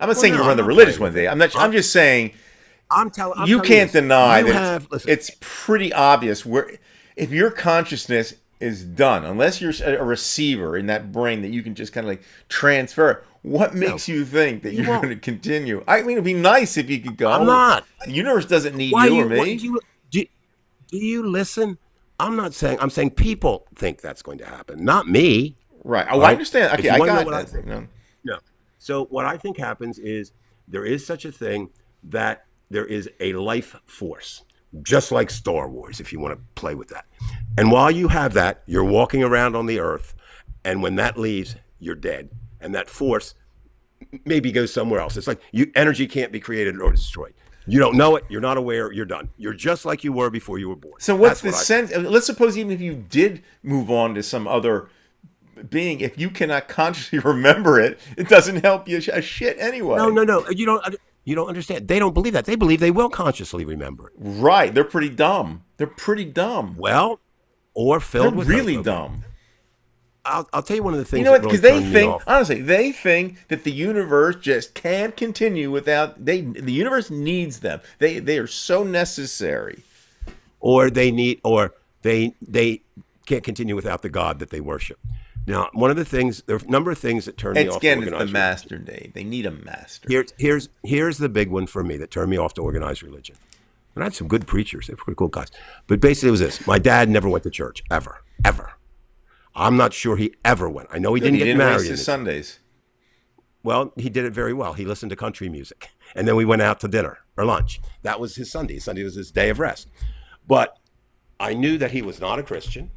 I'm not saying no, you're one of I'm the not religious playing ones. with it. I'm not. I'm just saying I'm telling. you can't deny you that have. Listen, it's pretty obvious where if your consciousness is done, unless you're a receiver in that brain that you can just kind of like transfer. What makes you think that You you're won't. going to continue? I mean, it'd be nice if you could go. I'm not. The universe doesn't need why you or why me. do you listen? I'm not saying. I'm saying people think that's going to happen, not me. Right. Oh, I Right? understand. If Okay, you I wanna know got what I that. think. No. No. So what I think happens is there is such a thing that there is a life force, just like Star Wars, if you want to play with that. And while you have that, you're walking around on the earth, and when that leaves, you're dead. And that force maybe goes somewhere else. It's like energy can't be created or destroyed. You don't know it. You're not aware. You're done. You're just like you were before you were born. So what's That's the what I sense? Let's suppose even if you did move on to some other being, if you cannot consciously remember it, it doesn't help you a shit anyway. No. You don't understand. They don't believe that. They believe they will consciously remember it. Right. They're pretty dumb. They're pretty dumb. Well, or They're filled with really hope. dumb. I'll tell you one of the things. You know what? That really Because they turned me think, off. honestly, they think that the universe just can't continue without the universe needs them. They are so necessary. or they can't continue without the God that they worship. Now, one of the things, there are a number of things that turn me It's off. again, to it's the organized master day. They need a master. Here's the big one for me that turned me off to organized religion. And I had some good preachers; they were pretty cool guys. But basically, it was this: my dad never went to church ever. I'm not sure he ever went. I know he didn't He get didn't married. waste in his the- Sundays. Well, he did it very well. He listened to country music, and then we went out to dinner or lunch. That was his Sunday. Sunday was his day of rest. But I knew that he was not a Christian.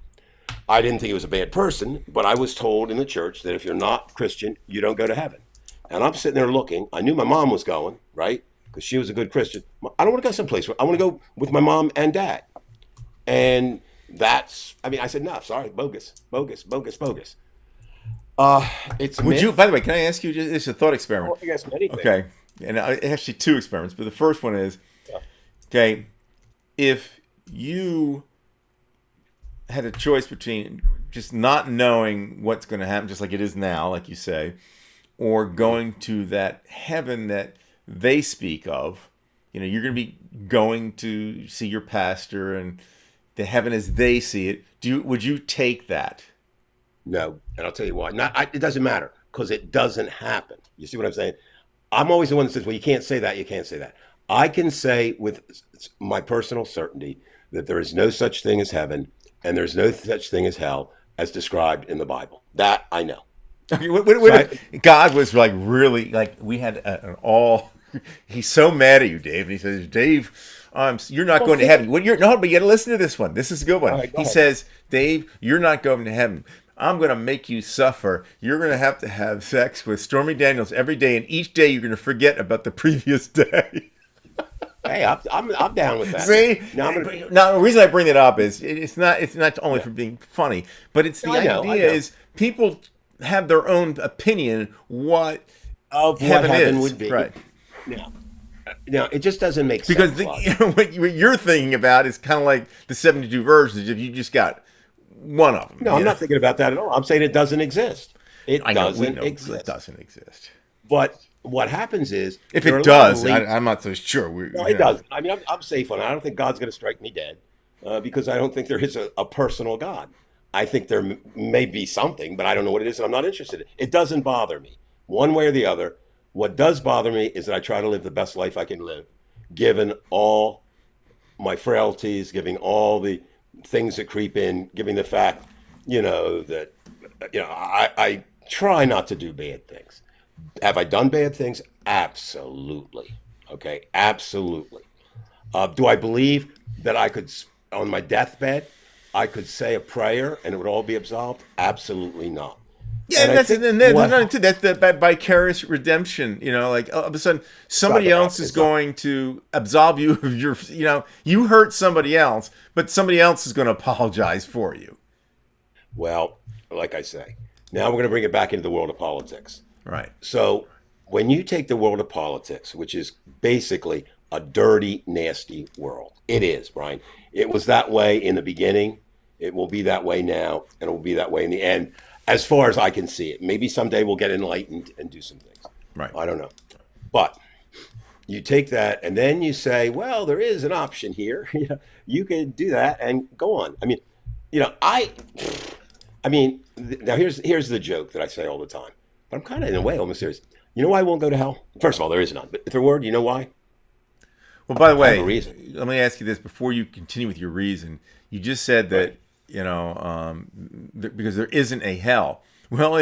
I didn't think he was a bad person, but I was told in the church that if you're not Christian, you don't go to heaven. And I'm sitting there looking. I knew my mom was going, right? Because she was a good Christian. I don't want to go someplace. I want to go with my mom and dad. And I said, no, sorry, bogus. It's a Would myth. you? By the way, can I ask you? It's a thought experiment. I guess many things. Okay, and actually two experiments. But the first one is, okay, if you had a choice between just not knowing what's going to happen, just like it is now, like you say, or going to that heaven that they speak of, you're going to be going to see your pastor and the heaven as they see it. Would you take that? No, and I'll tell you why. It doesn't matter because it doesn't happen. You see what I'm saying? I'm always the one that says, well, you can't say that, you can't say that. I can say with my personal certainty that there is no such thing as heaven and there's no such thing as hell as described in the Bible. That I know. Okay, what if God was like really like we had an all? He's so mad at you, Dave, and he says, "Dave, you're not going to heaven." But you got to listen to this one. This is a good one. Right, go he ahead. says, "Dave, you're not going to heaven. I'm going to make you suffer. You're going to have sex with Stormy Daniels every day, and each day you're going to forget about the previous day." Hey, I'm down with that. See, Now I'm gonna. now the reason I bring it up is it's not only for being funny, but it's the I know, idea I know. is people have their own opinion what Of what heaven heaven is, would be. right? Now, now it just doesn't make Because sense. Lon. what you're thinking about is kind of like the 72 verses. If you just got one of them, No, I'm not thinking about that at all. I'm saying it doesn't exist. It I know we doesn't know exist. it doesn't exist. But what happens is If there are it a lot of does, late- I'm not so sure. No, it doesn't. I mean, I'm safe on it. I don't think God's going to strike me dead because I don't think there is a personal God. I think there may be something, but I don't know what it is, and I'm not interested. It doesn't bother me one way or the other. What does bother me is that I try to live the best life I can live, given all my frailties, giving all the things that creep in, giving the fact, that I try not to do bad things. Have I done bad things? Absolutely. Okay, absolutely. Do I believe that I could, on my deathbed, I could say a prayer and it would all be absolved? Absolutely not. Yeah, And I that's think and that's what- not that's the vicarious redemption. Like all of a sudden somebody Not else that, is it's not. going to absolve you of your. You hurt somebody else, but somebody else is going to apologize for you. Well, like I say, now we're going to bring it back into the world of politics. Right. So when you take the world of politics, which is basically a dirty, nasty world, it is, Brian. It was that way in the beginning. It will be that way now, and it will be that way in the end, as far as I can see it. Maybe someday we'll get enlightened and do some things. Right. I don't know. But you take that and then you say, well, there is an option here. You can do that and go on. I mean, now here's the joke that I say all the time, but I'm kind of in a way almost serious. You know why I won't go to hell? First of all, there is none. But if there were, you know why? Well, by the I have way, a reason. let me ask you this before you continue with your reason. You just said that because there isn't a hell. Well,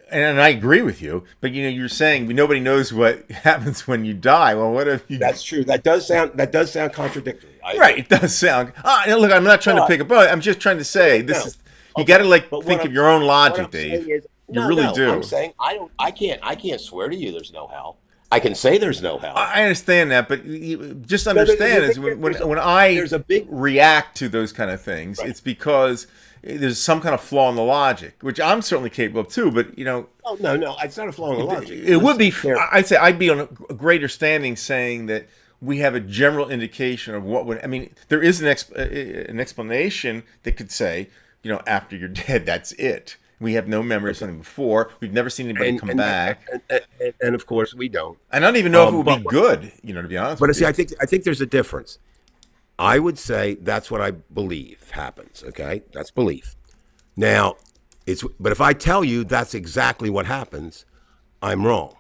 and I agree with you, but you're saying nobody knows what happens when you die. Well, what if you? That's true. That does sound contradictory. Right. It does sound. Look, I'm not trying to pick a butt. I'm just trying to say this No. is. You got to But think what of your own what logic, I'm saying Dave. is- You no, really no, do. I'm saying I can't swear to you there's no hell. I can say there's no hell. I understand that, but just there's a understand is big difference. when I There's a big- react to those kind of things, Right. it's because there's some kind of flaw in the logic, which I'm certainly capable of too. But Oh no, it's not a flaw in the logic. it would be. There- I'd say I'd be on a greater standing saying that we have a general indication of what would. I mean, there is an explanation that could say, after you're dead, that's it. We have no memory of something before. We've never seen anybody come back. And of course we don't. I don't even know if it would be but- good. To be honest. But with see, you. I think there's a difference. I would say that's what I believe happens. Okay, that's belief. Now, but if I tell you that's exactly what happens, I'm wrong,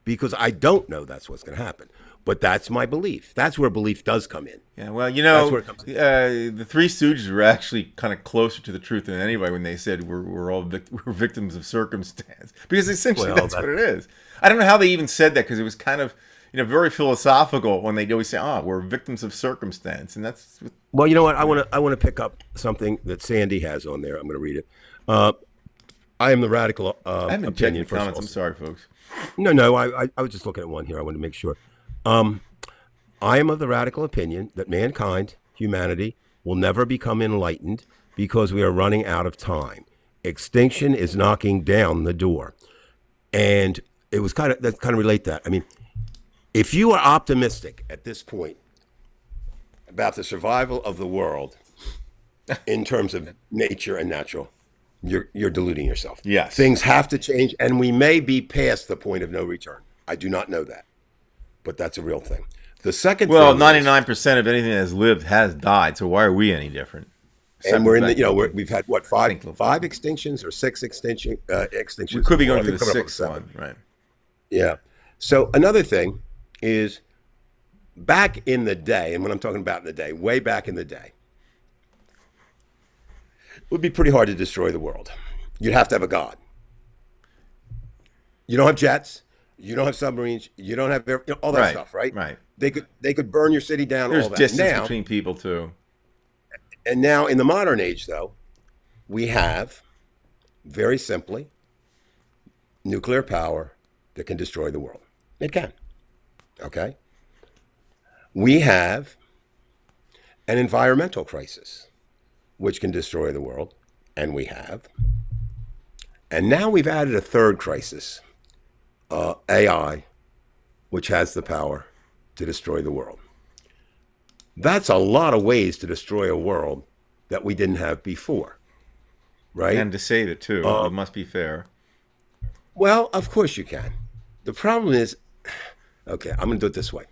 because I don't know that's what's going to happen. But that's my belief. That's where belief does come in. Yeah, well, That's where it comes the Three Stooges were actually kind of closer to the truth than anybody when they said we're all we're victims of circumstance, because essentially Well, that's what it is. I don't know how they even said that, because it was kind of very philosophical when they always say, we're victims of circumstance, and that's Well, you know what? I want to pick up something that Sandy has on there. I'm going to read it. I am the radical I haven't checked opinion. the First of comments. all. I'm sorry, folks. No. I was just looking at one here. I wanted to make sure. I am of the radical opinion that mankind, humanity, will never become enlightened because we are running out of time. Extinction is knocking down the door. And it was kind of relate that. I mean, if you are optimistic at this point about the survival of the world in terms of nature and natural, you're deluding yourself. Yes. Things have to change, and we may be past the point of no return. I do not know that, but that's a real thing. The second Well, thing is- 99% of anything that has lived has died. So why are we any different? and we're in the, Except we've had what, five extinctions or six extinctions? we could be going I through think the we're up to sixth seven. one, right? Yeah. So another thing is back in the day, and when I'm talking about in the day, way back in the day, it would be pretty hard to destroy the world. You'd have to have a god. You don't have jets. You don't have submarines. You don't have all that Right, stuff, right? right. They could burn your city down. There's all that. distance Now, between people too. and now in the modern age, though, we have very simply nuclear power that can destroy the world. It can. Okay. We have an environmental crisis, which can destroy the world, and we have. And now we've added a third crisis, AI, which has the power to destroy the world. That's a lot of ways to destroy a world that we didn't have before, right? And to save it too. It must be fair. Well, of course you can. The problem is, okay, I'm going to do it this way.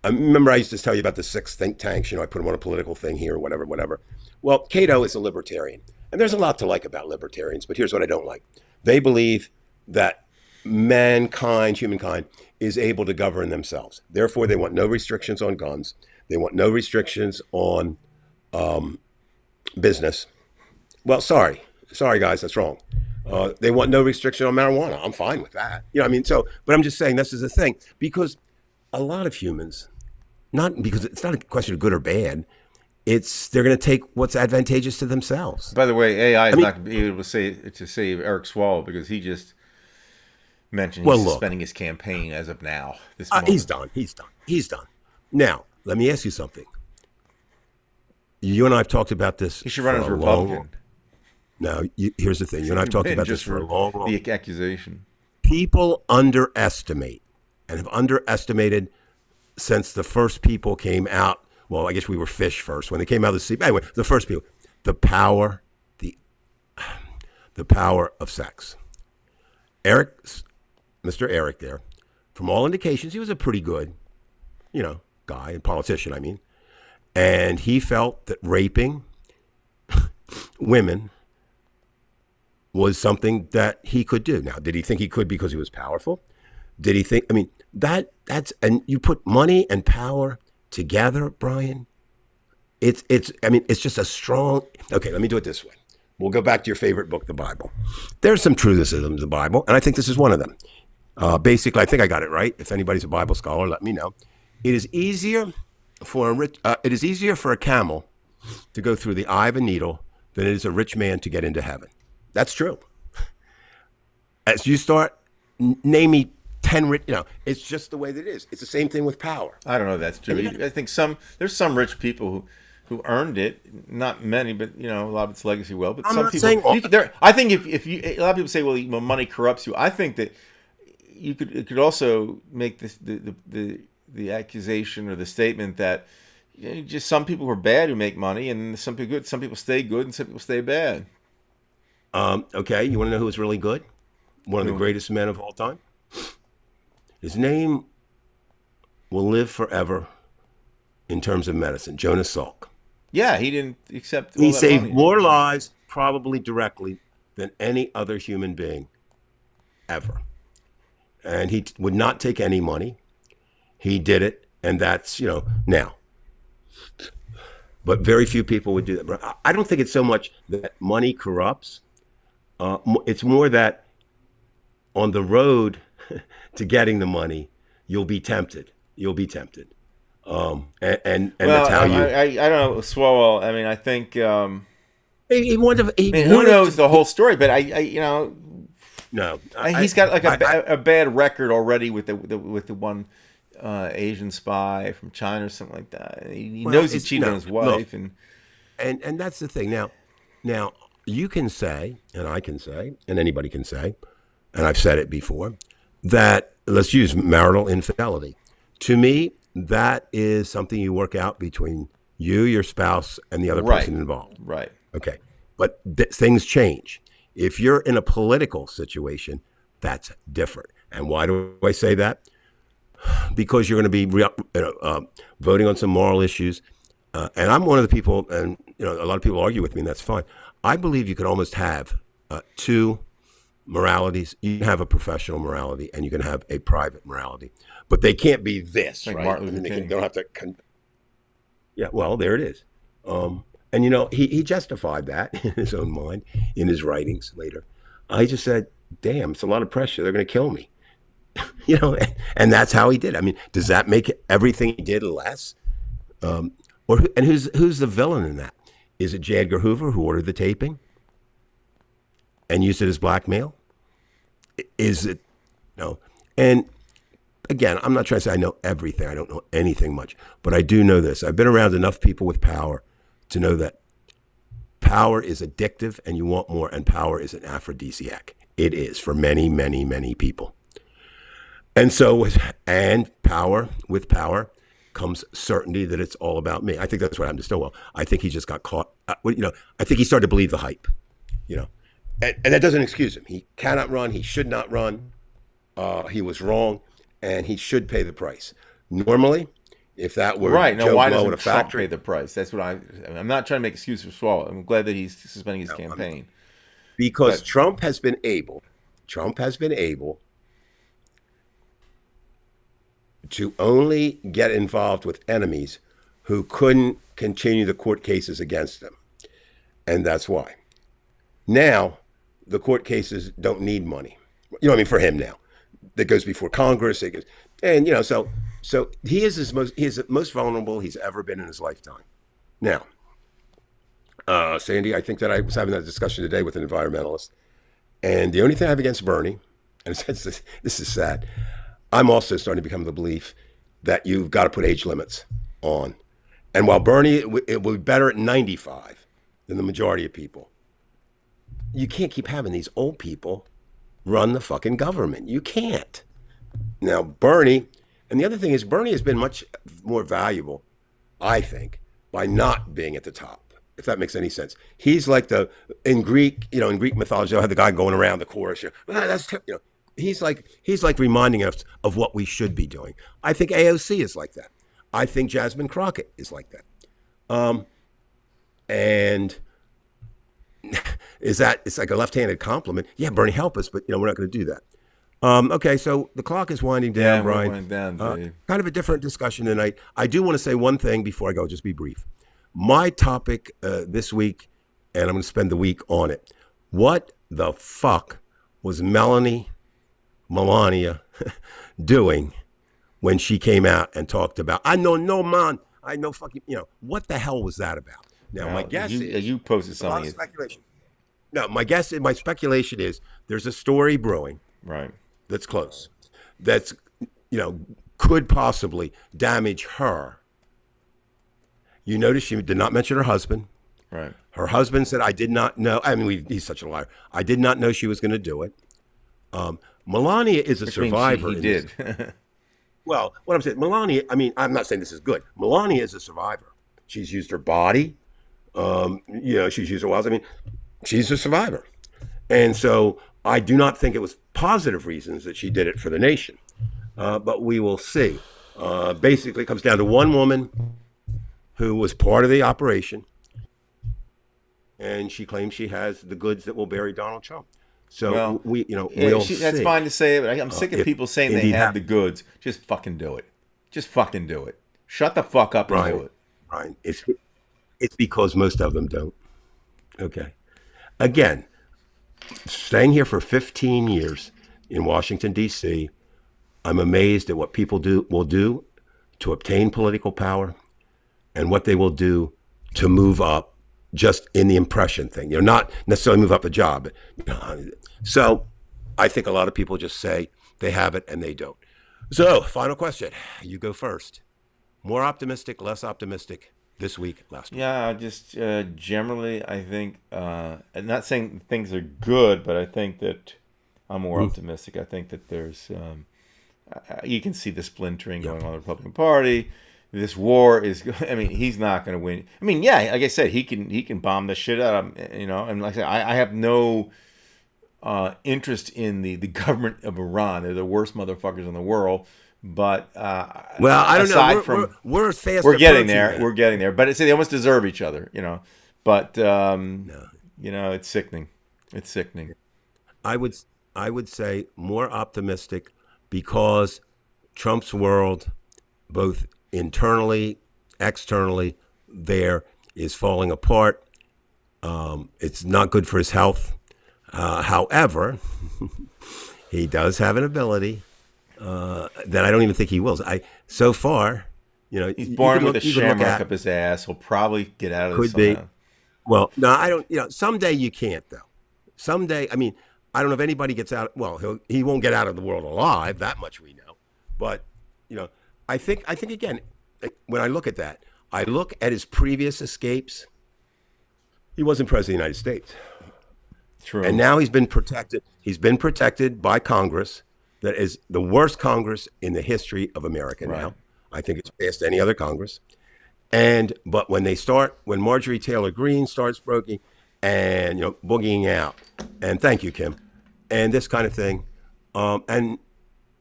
I remember I used to tell you about the 6 think tanks. I put them on a political thing here, whatever. Well, Cato is a libertarian. And there's a lot to like about libertarians, but here's what I don't like. They believe that humankind, is able to govern themselves. Therefore, they want no restrictions on guns. They want no restrictions on business. Well, sorry guys, that's wrong. They want no restriction on marijuana. I'm fine with that. But I'm just saying this is a thing because a lot of humans, not because it's not a question of good or bad, they're going to take what's advantageous to themselves. By the way, AI is not going to be able to save Eric Swalwell because he just mentioned he's suspending his campaign as of now. He's done. Now, let me ask you something. You and I have talked about this. He should run as Republican. Now, here's the thing. You and I have talked about this for a long time. The accusation. People underestimate and have underestimated since the first people came out. Well, I guess we were fish first when they came out of the sea. Anyway, the first people, the power of sex. Mr. Eric there, from all indications, he was a pretty good, guy and politician, I mean. And he felt that raping women was something that he could do. Now, did he think he could because he was powerful? Did he think, that's, and you put money and power together, Brian, it's just a strong, okay, let me do it this way. We'll go back to your favorite book, the Bible. There's some truisms in the Bible, and I think this is one of them. Basically, I think I got it right. If anybody's a Bible scholar, let me know. It is easier for a camel to go through the eye of a needle than it is a rich man to get into heaven. That's true. As you start, name me 10 rich, it's just the way that it is. It's the same thing with power. I don't know if that's true. I think there's some rich people who earned it. Not many, but a lot of it's legacy wealth. But some people, I think if you, a lot of people say, well, money corrupts you. I think that it could also make this the accusation or the statement that just some people who are bad who make money, and some people good. Some people stay good, and some people stay bad. Okay, you want to know who was really good? One of the greatest men of all time. His name will live forever in terms of medicine. Jonas Salk. Yeah, he didn't accept. He saved more lives, probably directly, than any other human being ever. And he would not take any money. He did it, and that's now. But very few people would do that. I don't think it's so much that money corrupts. It's more that on the road to getting the money, you'll be tempted. And that's how you. I don't know, Swalwell. I think. Who knows the whole story? But No, he's got like a bad record already with the one Asian spy from China or something like that. He knows he cheated on his wife, and that's the thing. Now you can say, and I can say, and anybody can say, and I've said it before, that let's use marital infidelity. To me, that is something you work out between you, your spouse, and the other person involved. Right. Okay. But things change. If you're in a political situation, that's different. And why do I say that? Because you're going to be voting on some moral issues. And I'm one of the people, and a lot of people argue with me, and that's fine. I believe you can almost have two moralities. You can have a professional morality, and you can have a private morality. But they can't be this, like right? Martin Luther King. They don't have to. Yeah, well, there it is. And he justified that in his own mind, in his writings later. I just said, "Damn, it's a lot of pressure. They're going to kill me." And that's how he did. Does that make everything he did less? And who's the villain in that? Is it J. Edgar Hoover, who ordered the taping and used it as blackmail? Is it no? And again, I'm not trying to say I know everything. I don't know anything much, but I do know this. I've been around enough people with power to know that power is addictive and you want more, and power is an aphrodisiac. It is for many, many, many people. And so, with power comes certainty that it's all about me. I think that's what happened to Stonewall. I think he just got caught. I think he started to believe the hype, and that doesn't excuse him. He cannot run. He should not run. He was wrong, and he should pay the price. Normally, if that were right. Now, Joe why Blow doesn't at a Trump factory, pay the price? That's what I'm not trying to make excuses for Swalwell. I'm glad that he's suspending his campaign. because But Trump has been able to only get involved with enemies who couldn't continue the court cases against them. And that's why. Now, the court cases don't need money. For him now. That goes before Congress. It goes, and, so he is the most vulnerable he's ever been in his lifetime. Now, Sandy, I think that I was having that discussion today with an environmentalist. And the only thing I have against Bernie, and this is sad, I'm also starting to become the belief that you've got to put age limits on. And while Bernie, it will be better at 95 than the majority of people, you can't keep having these old people run the fucking government. You can't. Now, Bernie, and the other thing is Bernie has been much more valuable, I think, by not being at the top, if that makes any sense. He's like in Greek mythology, I had the guy going around the chorus. He's like reminding us of what we should be doing. I think AOC is like that. I think Jasmine Crockett is like that. And it's like a left-handed compliment. Yeah, Bernie, help us, but we're not going to do that. Okay, so the clock is winding down, Brian. Winding down, Dave. Kind of a different discussion tonight. I do want to say one thing before I go, just be brief. My topic this week, and I'm going to spend the week on it. What the fuck was Melania doing when she came out and talked about, I know no man, I know fucking, what the hell was that about? Now, my guess is you posted a lot of something. speculation. No, my speculation is there's a story brewing Right. that's close, that's, could possibly damage her. You notice she did not mention her husband. Right. Her husband said, I did not know. I mean, he's such a liar. I did not know she was going to do it. Melania is a survivor. He in this. did. Well, what I'm saying, Melania, I'm not saying this is good. Melania is a survivor. She's used her body. She's used her wiles. She's a survivor. And so I do not think it was positive reasons that she did it for the nation. But we will see. Basically, it comes down to one woman who was part of the operation. And she claims she has the goods that will bury Donald Trump. So we'll see. That's fine to say, but I'm sick of people saying they have the goods. Just fucking do it. Just fucking do it. Shut the fuck up and do it. Brian, it's because most of them don't. Okay. Again, staying here for 15 years in Washington, D.C., I'm amazed at what people will do to obtain political power and what they will do to move up just in the impression thing. Not necessarily move up a job. So I think a lot of people just say they have it and they don't. So, final question. You go first. More optimistic, less optimistic this week, last week? Yeah, just generally, I think, I'm not saying things are good, but I think that I'm more optimistic. I think that there's, you can see the splintering going on in the Republican Party. This war is, he's not going to win. Like I said, he can bomb the shit out of him, and like I said, I have no interest in the government of Iran. They're the worst motherfuckers in the world. But well, I don't know. We're fast. We're getting there. That. We're getting there. But they almost deserve each other, But it's sickening. It's sickening. I would say more optimistic because Trump's world, both internally, externally, there is falling apart. It's not good for his health. However, he does have an ability. That I don't even think he will. So far, he's born with a shamrock up his ass. He'll probably get out of this. Could be. Well, no, I don't. Someday you can't though. Someday, I don't know if anybody gets out. Well, he won't get out of the world alive. That much we know. But I think again, when I look at that, I look at his previous escapes. He wasn't president of the United States. True. And now he's been protected. He's been protected by Congress. That is the worst Congress in the history of America Right. now. I think it's past any other Congress. But when Marjorie Taylor Greene starts broking and boogieing out, and thank you, Kim, and this kind of thing, and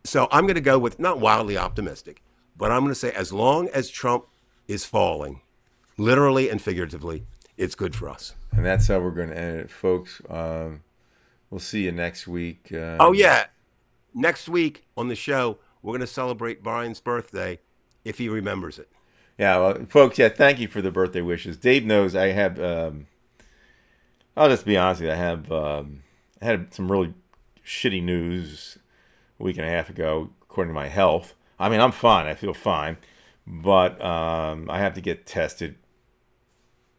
so I'm going to go with not wildly optimistic, but I'm going to say as long as Trump is falling, literally and figuratively, it's good for us. And that's how we're going to end it, folks. We'll see you next week. Oh yeah, next week on the show we're going to celebrate Brian's birthday if he remembers it. Yeah, well, folks, thank you for the birthday wishes. Dave knows I have, I'll just be honest with you, I had some really shitty news a week and a half ago, according to my health. I mean, I'm fine. I feel fine. But I have to get tested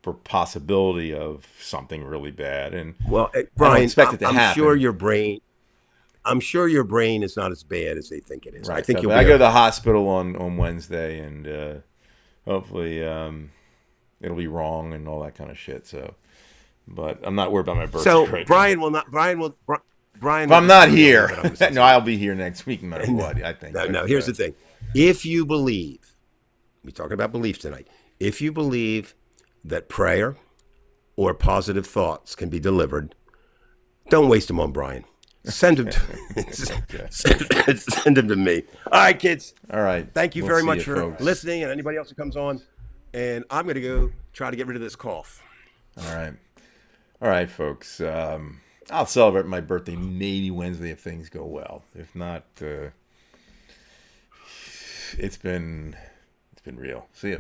for possibility of something really bad. And Well, I don't Brian, expect it to I'm happen. sure your brain is not as bad as they think it is. Right, I think so, you'll but be I go to okay. the hospital on Wednesday, and hopefully it'll be wrong and all that kind of shit. So, but I'm not worried about my birthday. So right Brian will not. Brian will. Brian. now. If I'm not here, But I'm gonna say no, I'll be here next week, no matter what. I think. No. Here's the thing. If you believe, we're talking about belief tonight. If you believe that prayer or positive thoughts can be delivered, don't waste them on Brian. Send them to send them to me. All right, kids. All right. Thank you We'll very see much you, for folks. listening, and anybody else who comes on. And I'm going to go try to get rid of this cough. All right, folks. I'll celebrate my birthday maybe Wednesday if things go well. If not, it's been real. See ya.